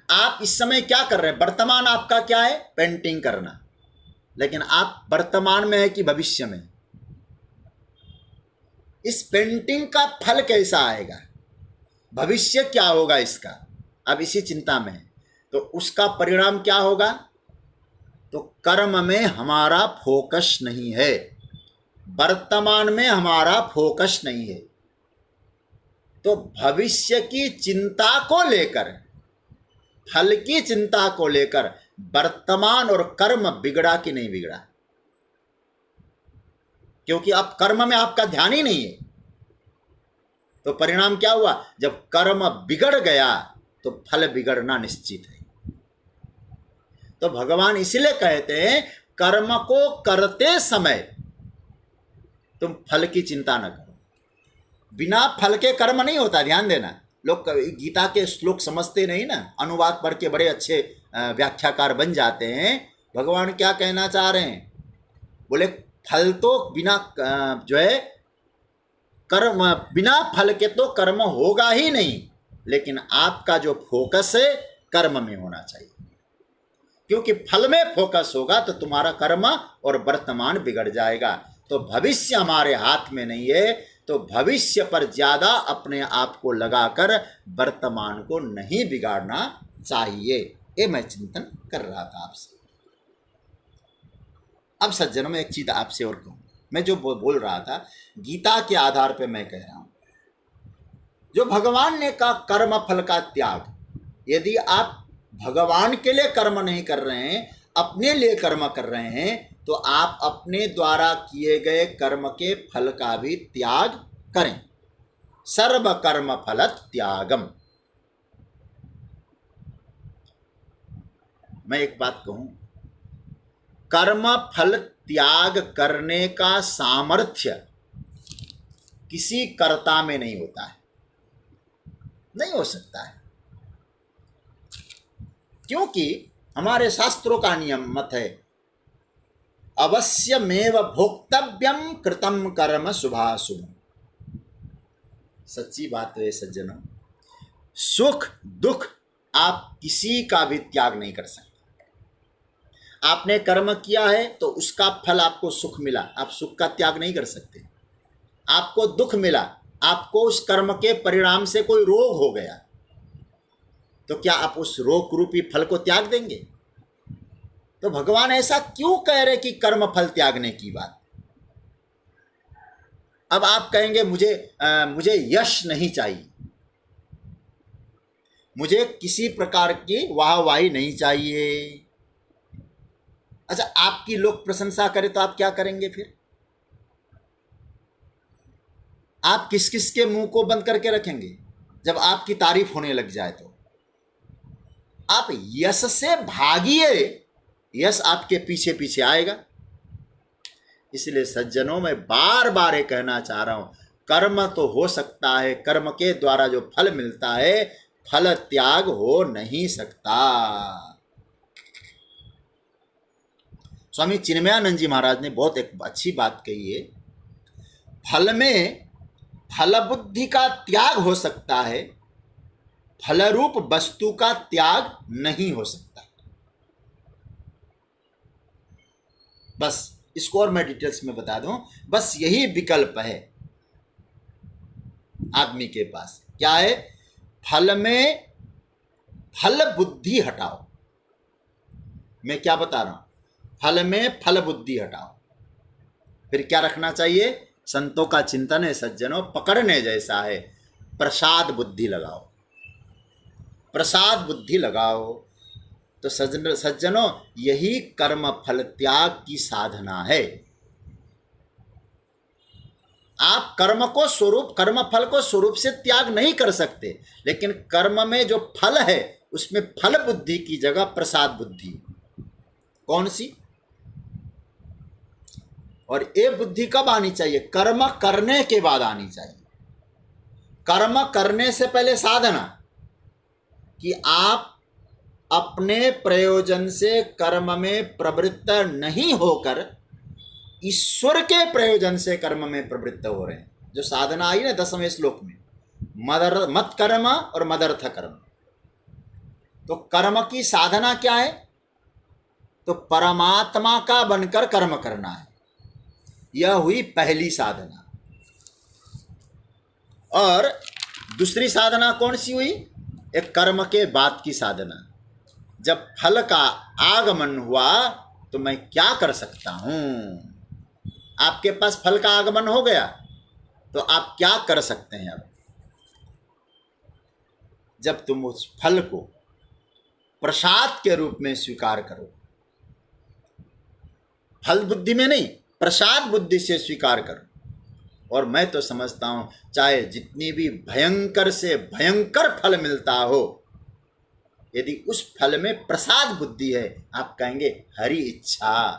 आप इस समय क्या कर रहे हैं? वर्तमान आपका क्या है? पेंटिंग करना। लेकिन आप वर्तमान में है कि भविष्य में? इस पेंटिंग का फल कैसा आएगा, भविष्य क्या होगा इसका? अब इसी चिंता में है, तो उसका परिणाम क्या होगा? तो कर्म में हमारा फोकस नहीं है, वर्तमान में हमारा फोकस नहीं है। तो भविष्य की चिंता को लेकर, फल की चिंता को लेकर वर्तमान और कर्म बिगड़ा कि नहीं बिगड़ा? क्योंकि अब कर्म में आपका ध्यान ही नहीं है। तो परिणाम क्या हुआ? जब कर्म बिगड़ गया तो फल बिगड़ना निश्चित है। तो भगवान इसलिए कहते हैं, कर्म को करते समय तुम फल की चिंता न करो। बिना फल के कर्म नहीं होता, ध्यान देना। लोग गीता के श्लोक समझते नहीं ना, अनुवाद पढ़ के बड़े अच्छे व्याख्याकार बन जाते हैं। भगवान क्या कहना चाह रहे हैं? बोले फल तो बिना जो है कर्म, बिना फल के तो कर्म होगा ही नहीं, लेकिन आपका जो फोकस है कर्म में होना चाहिए, क्योंकि फल में फोकस होगा तो तुम्हारा कर्म और वर्तमान बिगड़ जाएगा। तो भविष्य हमारे हाथ में नहीं है, तो भविष्य पर ज्यादा अपने आप को लगाकर वर्तमान को नहीं बिगाड़ना चाहिए। ये मैं चिंतन कर रहा था आपसे। अब सज्जनों, में एक चीज आपसे और कहूं, मैं जो बोल रहा था गीता के आधार पर मैं कह रहा हूं, जो भगवान ने कहा कर्म फल का त्याग, यदि आप भगवान के लिए कर्म नहीं कर रहे हैं, अपने लिए कर्म कर रहे हैं, तो आप अपने द्वारा किए गए कर्म के फल का भी त्याग करें। सर्व कर्म फल त्यागम। मैं एक बात कहूं, कर्म फल त्याग करने का सामर्थ्य किसी कर्ता में नहीं होता है, नहीं हो सकता है, क्योंकि हमारे शास्त्रों का नियम मत है, अवश्यमेव भोक्तव्यम कृतम कर्म शुभाशुभम। सच्ची बात है सज्जनों, सुख दुख आप किसी का भी त्याग नहीं कर सकते। आपने कर्म किया है तो उसका फल आपको सुख मिला, आप सुख का त्याग नहीं कर सकते। आपको दुख मिला, आपको उस कर्म के परिणाम से कोई रोग हो गया, तो क्या आप उस रोग रूपी फल को त्याग देंगे? तो भगवान ऐसा क्यों कह रहे कि कर्म फल त्यागने की बात? अब आप कहेंगे मुझे यश नहीं चाहिए, मुझे किसी प्रकार की वाहवाही नहीं चाहिए। अच्छा, आपकी लोग प्रशंसा करें तो आप क्या करेंगे फिर? आप किस किस के मुंह को बंद करके रखेंगे जब आपकी तारीफ होने लग जाए? तो आप यश से भागिए, यश आपके पीछे पीछे आएगा। इसलिए सज्जनों, मैं बार बार ये कहना चाह रहा हूं, कर्म तो हो सकता है, कर्म के द्वारा जो फल मिलता है, फल त्याग हो नहीं सकता। स्वामी चिन्मयानंद जी महाराज ने बहुत एक अच्छी बात कही है, फल में फल बुद्धि का त्याग हो सकता है, फलरूप वस्तु का त्याग नहीं हो सकता। बस इसको और मैं डिटेल्स में बता दूं, बस यही विकल्प है आदमी के पास। क्या है? फल में फल बुद्धि हटाओ। मैं क्या बता रहा हूं? फल में फल बुद्धि हटाओ। फिर क्या रखना चाहिए? संतों का चिंतन है सज्जनों, पकड़ने जैसा है, प्रसाद बुद्धि लगाओ, प्रसाद बुद्धि लगाओ। तो सज्जनों, यही कर्म फल त्याग की साधना है। आप कर्म को स्वरूप, कर्म फल को स्वरूप से त्याग नहीं कर सकते, लेकिन कर्म में जो फल है उसमें फल बुद्धि की जगह प्रसाद बुद्धि। कौन सी? और ये बुद्धि कब आनी चाहिए? कर्म करने के बाद आनी चाहिए। कर्म करने से पहले साधना, कि आप अपने प्रयोजन से कर्म में प्रवृत्त नहीं होकर ईश्वर के प्रयोजन से कर्म में प्रवृत्त हो रहे हैं। जो साधना आई ना 10वें श्लोक में, मत कर्म और मदर्थ कर्म। तो कर्म की साधना क्या है? तो परमात्मा का बनकर कर्म करना है। यह हुई पहली साधना। और दूसरी साधना कौन सी हुई? एक कर्म के बाद की साधना। जब फल का आगमन हुआ तो मैं क्या कर सकता हूं? आपके पास फल का आगमन हो गया तो आप क्या कर सकते हैं? अब जब तुम उस फल को प्रसाद के रूप में स्वीकार करो, फल बुद्धि में नहीं, प्रसाद बुद्धि से स्वीकार करो। और मैं तो समझता हूं, चाहे जितनी भी भयंकर से भयंकर फल मिलता हो, यदि उस फल में प्रसाद बुद्धि है, आप कहेंगे हरि इच्छा,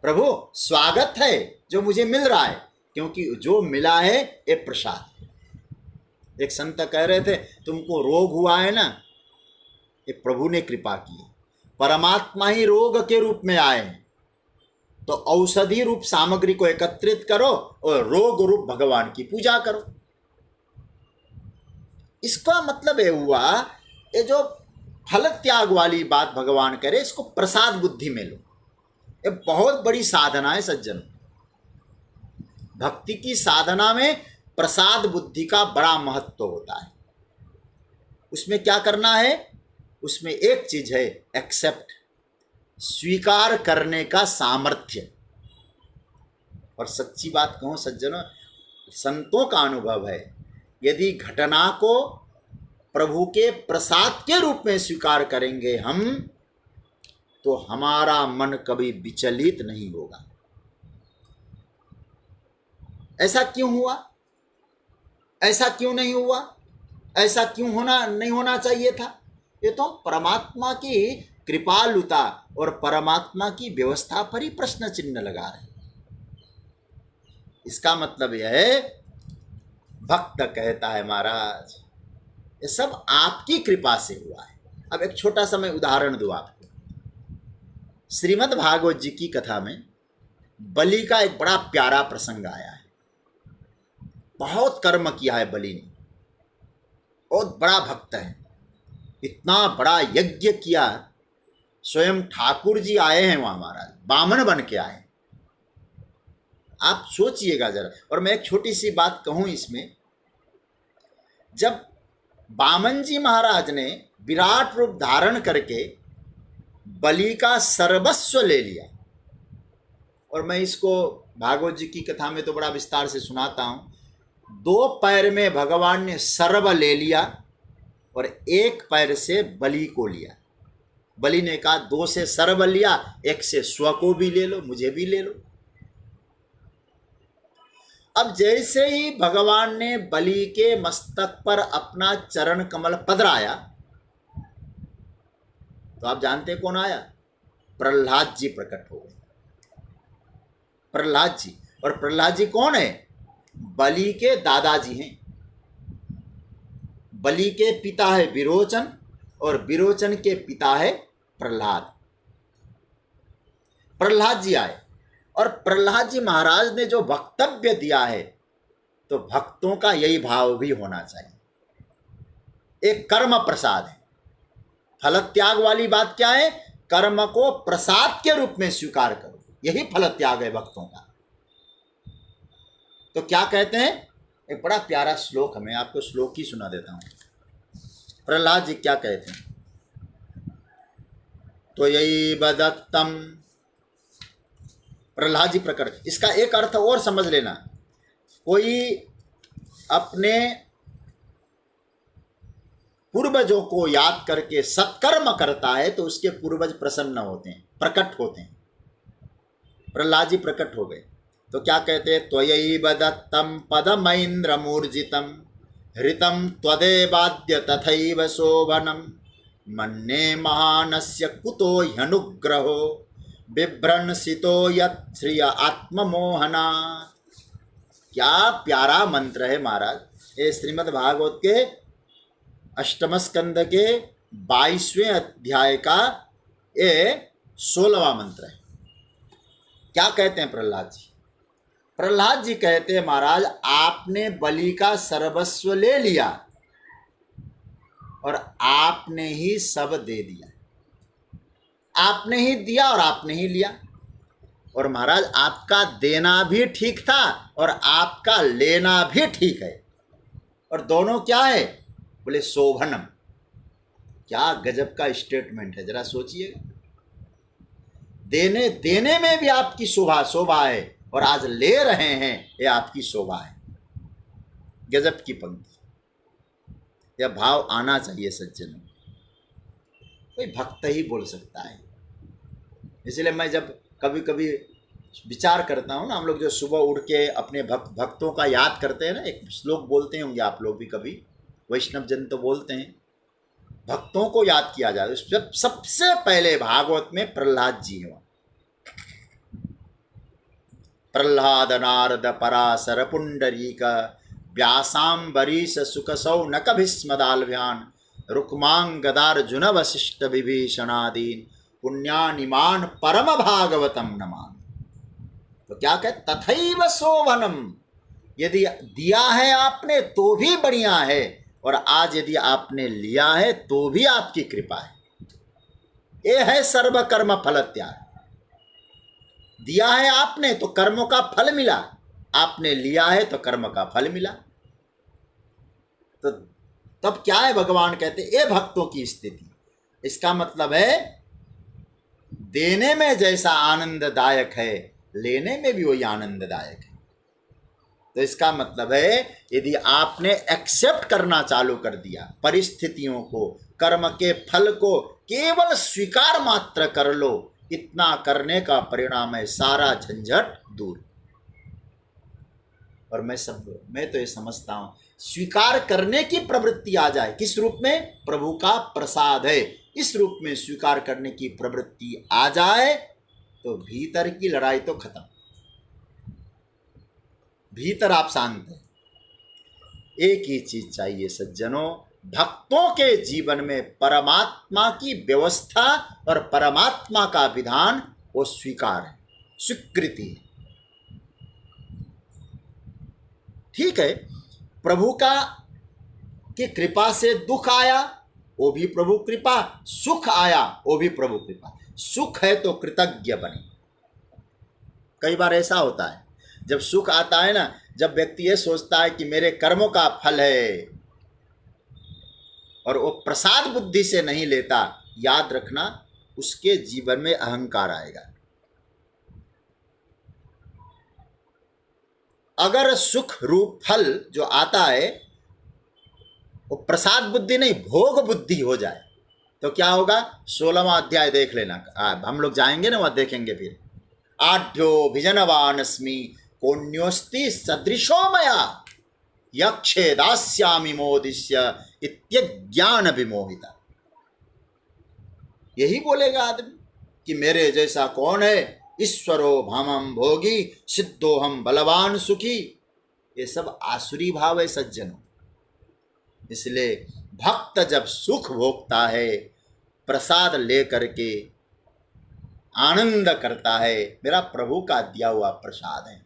प्रभु स्वागत है जो मुझे मिल रहा है, क्योंकि जो मिला है ये प्रसाद। एक संत कह रहे थे, तुमको रोग हुआ है ना, ये प्रभु ने कृपा की, परमात्मा ही रोग के रूप में आए हैं, तो औषधि रूप सामग्री को एकत्रित करो और रोग रूप भगवान की पूजा करो। इसका मतलब ये हुआ, ये जो फल त्याग वाली बात भगवान करे, इसको प्रसाद बुद्धि में लो। ये बहुत बड़ी साधना है सज्जन। भक्ति की साधना में प्रसाद बुद्धि का बड़ा महत्व होता है। उसमें क्या करना है? उसमें एक चीज है, एक्सेप्ट, स्वीकार करने का सामर्थ्य। और सच्ची बात कहूं सज्जनों, संतों का अनुभव है, यदि घटना को प्रभु के प्रसाद के रूप में स्वीकार करेंगे हम, तो हमारा मन कभी विचलित नहीं होगा। ऐसा क्यों हुआ? ऐसा क्यों नहीं हुआ? ऐसा क्यों नहीं होना चाहिए था? ये तो परमात्मा की कृपालुता और परमात्मा की व्यवस्था पर ही प्रश्न चिन्ह लगा रहे हैं। इसका मतलब यह है, भक्त कहता है महाराज ये सब आपकी कृपा से हुआ है। अब एक छोटा सा मैं उदाहरण दूं आपको। श्रीमद् भागवत जी की कथा में बलि का एक बड़ा प्यारा प्रसंग आया है। बहुत कर्म किया है बलि ने, बहुत बड़ा भक्त है, इतना बड़ा यज्ञ किया स्वयं ठाकुर जी आए हैं वहाँ महाराज, बामन बन के आए। आप सोचिएगा जरा। और मैं एक छोटी सी बात कहूँ इसमें, जब बामन जी महाराज ने विराट रूप धारण करके बलि का सर्वस्व ले लिया, और मैं इसको भागवत जी की कथा में तो बड़ा विस्तार से सुनाता हूँ, 2 पैर में भगवान ने सर्व ले लिया और 1 पैर से बलि को लिया। बलि ने कहा 2 से सर्व लिया, 1 से स्व को भी ले लो, मुझे भी ले लो। अब जैसे ही भगवान ने बलि के मस्तक पर अपना चरण कमल पधराया, तो आप जानते कौन आया? प्रहलाद जी प्रकट हो गए। प्रहलाद जी। और प्रहलाद जी कौन है? बलि के दादाजी हैं। बलि के पिता है विरोचन और विरोचन के पिता है प्रहलाद। प्रहलाद जी आए और प्रहलाद जी महाराज ने जो वक्तव्य दिया है, तो भक्तों का यही भाव भी होना चाहिए। एक कर्म प्रसाद है। फल त्याग वाली बात क्या है? कर्म को प्रसाद के रूप में स्वीकार करो, यही फल त्याग है भक्तों का। तो क्या कहते हैं? एक बड़ा प्यारा श्लोक है, मैं आपको श्लोक ही सुना देता हूं। प्रहलाद जी क्या कहते हैं? तो यही बदत्तम, प्रहलाद जी प्रकट। इसका एक अर्थ और समझ लेना, कोई अपने पूर्वजों को याद करके सत्कर्म करता है तो उसके पूर्वज प्रसन्न होते हैं, प्रकट होते हैं। प्रहलाद जी प्रकट हो गए। तो क्या कहते हैं? त्वयैव दत्तं पदमैन्द्रमूर्जितं हृतं त्वदेवाद्य तथैव शोभनं मन्ये महानस्य कुतो ह्यनुग्रहो बिभ्रंसितो यत् श्रिय आत्ममोहनात्। क्या प्यारा मंत्र है महाराज। ये श्रीमद् भागवत के 8वें स्कंद के 22वें अध्याय का ये 16वां मंत्र है। क्या कहते हैं प्रहलाद जी? प्रहलाद जी कहते हैं महाराज, आपने बलि का सर्वस्व ले लिया और आपने ही सब दे दिया। आपने ही दिया और आपने ही लिया। और महाराज आपका देना भी ठीक था और आपका लेना भी ठीक है। और दोनों क्या है? बोले शोभनम। क्या गजब का स्टेटमेंट है, जरा सोचिए। देने देने में भी आपकी शोभा है और आज ले रहे हैं, ये आपकी शोभा है। गजब की पंक्ति। यह भाव आना चाहिए सज्जनों। कोई भक्त ही बोल सकता है। इसलिए मैं जब कभी कभी विचार करता हूँ ना, हम लोग जो सुबह उठ के अपने भक्तों का याद करते हैं ना, एक श्लोक बोलते होंगे आप लोग भी, कभी वैष्णव जन तो बोलते हैं, भक्तों को याद किया जाए। सबसे पहले भागवत में प्रहलाद जी हैं। प्रहलाद नारद पराशर पुंडरीक व्यासाम्बरीश सुकसौनक भीष्मदाल्भ्यान रुक्मांगदार्जुन वशिष्ठ विभीषणादीन पुण्यानिमान परम भागवतम नमामि। तो क्या कहते? तथैव शोभनम। यदि दिया है आपने तो भी बढ़िया है, और आज यदि आपने लिया है तो भी आपकी कृपा है। ये है सर्वकर्म फल त्याग। दिया है आपने तो कर्मों का फल मिला, आपने लिया है तो कर्म का फल मिला। तो तब क्या है? भगवान कहते ये भक्तों की स्थिति। इसका मतलब है देने में जैसा आनंददायक है, लेने में भी वही आनंददायक है। तो इसका मतलब है यदि आपने एक्सेप्ट करना चालू कर दिया परिस्थितियों को, कर्म के फल को, केवल स्वीकार मात्र कर लो, इतना करने का परिणाम है सारा झंझट दूर। और मैं तो ये समझता हूं, स्वीकार करने की प्रवृत्ति आ जाए। किस रूप में? प्रभु का प्रसाद है, इस रूप में स्वीकार करने की प्रवृत्ति आ जाए तो भीतर की लड़ाई तो खत्म। भीतर आप शांत हैं। एक ही चीज चाहिए सज्जनों, भक्तों के जीवन में परमात्मा की व्यवस्था और परमात्मा का विधान वो स्वीकार है, स्वीकृति है। ठीक है, प्रभु का की कृपा से दुख आया, वो भी प्रभु कृपा, सुख आया वो भी प्रभु कृपा। सुख है तो कृतज्ञ बने। कई बार ऐसा होता है जब सुख आता है ना, जब व्यक्ति ये सोचता है कि मेरे कर्मों का फल है और वो प्रसाद बुद्धि से नहीं लेता, याद रखना उसके जीवन में अहंकार आएगा। अगर सुख रूप फल जो आता है वो प्रसाद बुद्धि नहीं भोग बुद्धि हो जाए तो क्या होगा? 16वां अध्याय देख लेना, हम लोग जाएंगे ना वहां देखेंगे फिर। आढ्यो भिजनवानस्मि कोन्योस्ति सदृशो मया यक्षे दास्यामि मोदिष्य इत्यज्ञान विमोहिता। यही बोलेगा आदमी कि मेरे जैसा कौन है, ईश्वरो भामम भोगी सिद्धोहम बलवान सुखी। ये सब आसुरी भाव है सज्जनों। इसलिए भक्त जब सुख भोगता है, प्रसाद लेकर के आनंद करता है, मेरा प्रभु का दिया हुआ प्रसाद है।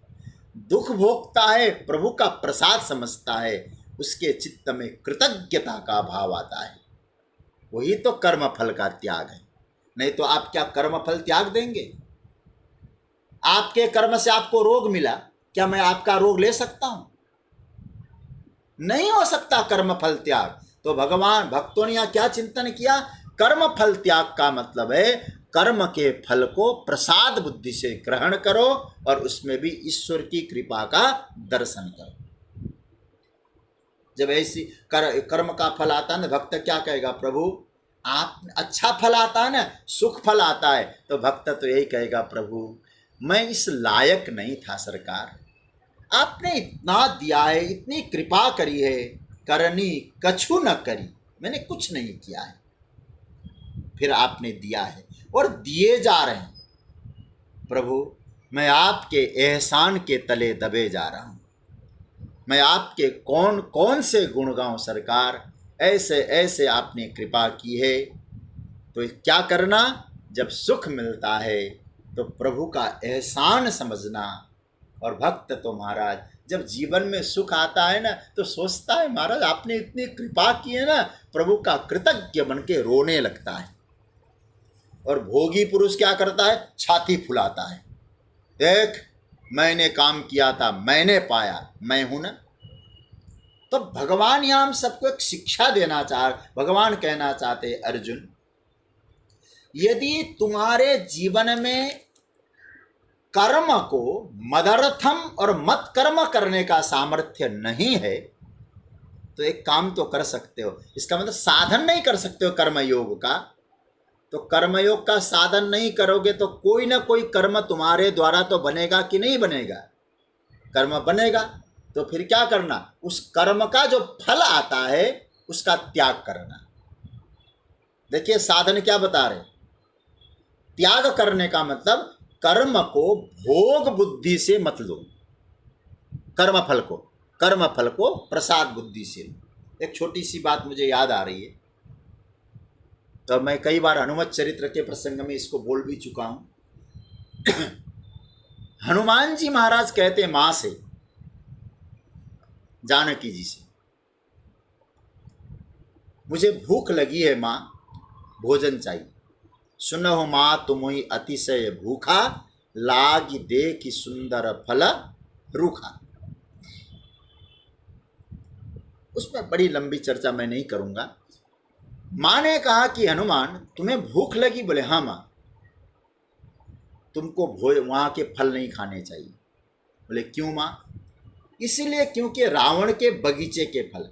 दुख भोगता है, प्रभु का प्रसाद समझता है, उसके चित्त में कृतज्ञता का भाव आता है। वही तो कर्म फल का त्याग है। नहीं तो आप क्या कर्म फल त्याग देंगे? आपके कर्म से आपको रोग मिला, क्या मैं आपका रोग ले सकता हूं? नहीं हो सकता कर्म फल त्याग। तो भगवान भक्तों ने यहाँ क्या चिंतन किया? कर्म फल त्याग का मतलब है कर्म के फल को प्रसाद बुद्धि से ग्रहण करो और उसमें भी ईश्वर की कृपा का दर्शन करो। जब ऐसी कर्म का फल आता है ना, भक्त क्या कहेगा? प्रभु आप अच्छा फल आता है ना, सुख फल आता है, तो भक्त तो यही कहेगा प्रभु मैं इस लायक नहीं था सरकार, आपने इतना दिया है, इतनी कृपा करी है, करनी कछु न करी, मैंने कुछ नहीं किया है, फिर आपने दिया है और दिए जा रहे हैं। प्रभु मैं आपके एहसान के तले दबे जा रहा हूँ, मैं आपके कौन कौन से गुण गाऊं सरकार, ऐसे ऐसे आपने कृपा की है। तो क्या करना? जब सुख मिलता है तो प्रभु का एहसान समझना। और भक्त तो महाराज जब जीवन में सुख आता है ना तो सोचता है महाराज आपने इतनी कृपा की है ना, प्रभु का कृतज्ञ बन के रोने लगता है। और भोगी पुरुष क्या करता है? छाती फुलाता है, देख मैंने काम किया था, मैंने पाया, मैं हूं ना। तो भगवान यहाँ हम सबको एक शिक्षा देना भगवान कहना चाहते अर्जुन, यदि तुम्हारे जीवन में कर्म को मदर्थम और मत कर्म करने का सामर्थ्य नहीं है तो एक काम तो कर सकते हो। इसका मतलब साधन नहीं कर सकते हो कर्मयोग का, तो कर्मयोग का साधन नहीं करोगे तो कोई ना कोई कर्म तुम्हारे द्वारा तो बनेगा कि नहीं बनेगा? कर्म बनेगा। तो फिर क्या करना? उस कर्म का जो फल आता है उसका त्याग करना। देखिए साधन क्या बता रहे? त्याग करने का मतलब कर्म को भोग बुद्धि से मत लो, कर्म फल को प्रसाद बुद्धि से लो। एक छोटी सी बात मुझे याद आ रही है, तो मैं कई बार हनुमत चरित्र के प्रसंग में इसको बोल भी चुका हूं। हनुमान जी महाराज कहते मां से, जानकी जी से, मुझे भूख लगी है मां, भोजन चाहिए। सुनहु मां तुमहि अतिशय भूखा, लागी देखि सुंदर फल रूखा। उसमें बड़ी लंबी चर्चा मैं नहीं करूंगा। मां ने कहा कि हनुमान तुम्हें भूख लगी? बोले हाँ मां। तुमको वहां के फल नहीं खाने चाहिए। बोले क्यों मां? इसलिए क्योंकि रावण के बगीचे के फल,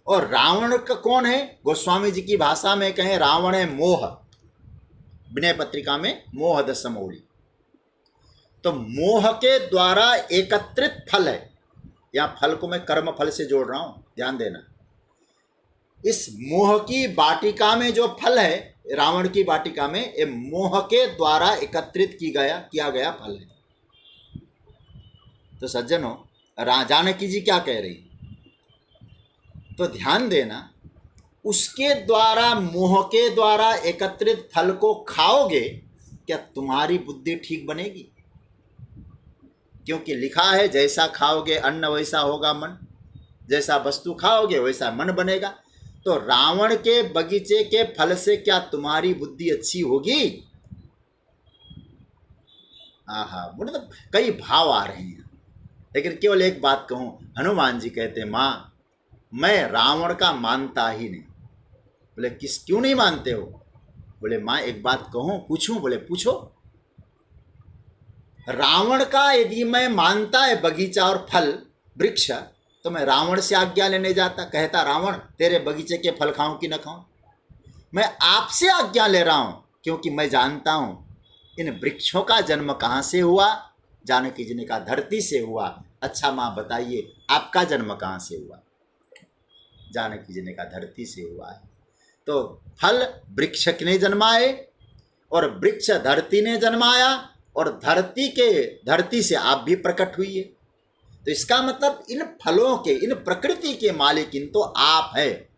और रावण का कौन है? गोस्वामी जी की भाषा में कहें रावण है मोह, विनय पत्रिका में मोह दशमौली। तो मोह के द्वारा एकत्रित फल है। यहां फल को मैं कर्म फल से जोड़ रहा हूं, ध्यान देना। इस मोह की वाटिका में जो फल है, रावण की वाटिका में, ये मोह के द्वारा एकत्रित किया गया फल है। तो सज्जनों जानकी जी क्या कह रही? तो ध्यान देना, उसके द्वारा मोह के द्वारा एकत्रित फल को खाओगे, क्या तुम्हारी बुद्धि ठीक बनेगी? क्योंकि लिखा है जैसा खाओगे अन्न वैसा होगा मन। जैसा वस्तु खाओगे वैसा मन बनेगा। तो रावण के बगीचे के फल से क्या तुम्हारी बुद्धि अच्छी होगी? आहा, मतलब कई भाव आ रहे हैं। लेकिन केवल एक बात कहूं, हनुमान जी कहते हैं माँ मैं रावण का मानता ही नहीं। बोले किस, क्यों नहीं मानते हो? बोले माँ एक बात कहूं, पूछूं? बोले पूछो। रावण का यदि मैं मानता है बगीचा और फल वृक्ष, तो मैं रावण से आज्ञा लेने जाता, कहता रावण तेरे बगीचे के फल खाऊं कि न खाऊं? मैं आपसे आज्ञा ले रहा हूं क्योंकि मैं जानता हूं इन वृक्षों का जन्म कहाँ से हुआ। जानकी जी ने कहा धरती से हुआ। अच्छा माँ बताइए आपका जन्म कहाँ से हुआ? जानकी जी ने कहा धरती से हुआ है। तो फल वृक्ष ने जन्माए और वृक्ष धरती ने जन्माया और धरती से आप भी प्रकट हुई है। तो इसका मतलब इन फलों के, इन प्रकृति के मालिकिन तो आप है।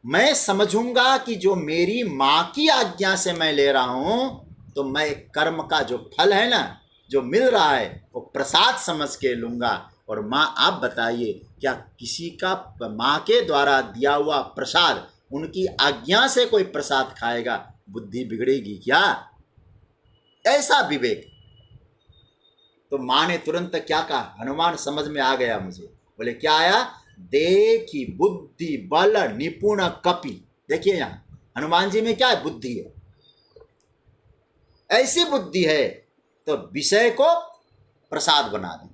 मैं समझूंगा कि जो मेरी माँ की आज्ञा से मैं ले रहा हूं, तो मैं कर्म का जो फल है ना, जो मिल रहा है वो प्रसाद समझ के लूंगा। और माँ आप बताइए क्या किसी का माँ के द्वारा दिया हुआ प्रसाद, उनकी आज्ञा से कोई प्रसाद खाएगा, बुद्धि बिगड़ेगी क्या? ऐसा विवेक। तो माँ ने तुरंत क्या कहा? हनुमान समझ में आ गया मुझे। बोले क्या आया? देखी बुद्धि बल निपुण कपि। देखिए यहाँ हनुमान जी में क्या है? बुद्धि है। ऐसी बुद्धि है तो विषय को प्रसाद बना दें।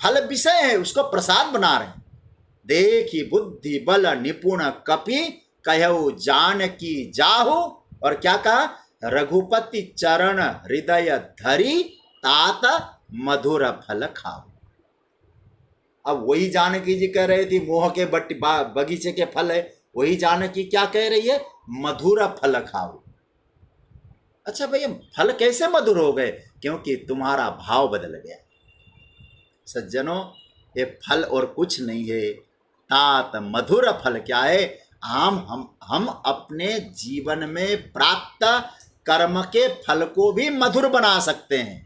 फल विषय है, उसको प्रसाद बना रहे हैं। देखी बुद्धि बल निपुण कपि कहु जानकी जाहु। और क्या कहा? रघुपति चरण हृदय धरी तात मधुर फल खाओ। अब वही जानकी जी कह रही थी मोह के बगीचे के फल है, वही जानकी क्या कह रही है? मधुर फल खाओ। अच्छा भैया फल कैसे मधुर हो गए? क्योंकि तुम्हारा भाव बदल गया। सज्जनों ये फल और कुछ नहीं है, तात मधुर फल क्या है? हम अपने जीवन में प्राप्त कर्म के फल को भी मधुर बना सकते हैं,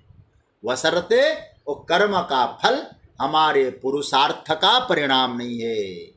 बशर्ते वो कर्म का फल हमारे पुरुषार्थ का परिणाम नहीं है,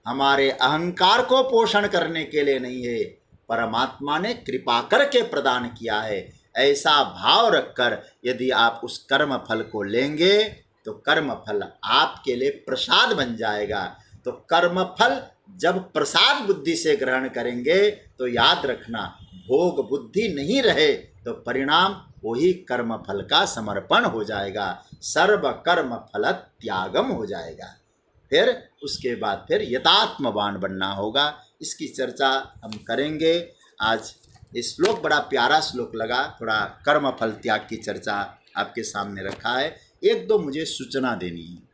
हमारे अहंकार को पोषण करने के लिए नहीं है, परमात्मा ने कृपा करके प्रदान किया है। ऐसा भाव रखकर यदि आप उस कर्म फल को लेंगे तो कर्म फल आपके लिए प्रसाद बन जाएगा। तो कर्म फल जब प्रसाद बुद्धि से ग्रहण करेंगे तो याद रखना भोग बुद्धि नहीं रहे तो परिणाम वही कर्म फल का समर्पण हो जाएगा, सर्व कर्म फल त्यागम हो जाएगा। फिर उसके बाद फिर यथात्मवान बनना होगा। इसकी चर्चा हम करेंगे। आज ये श्लोक बड़ा प्यारा श्लोक लगा, थोड़ा कर्म फल त्याग की चर्चा आपके सामने रखा है। एक दो मुझे सूचना देनी है।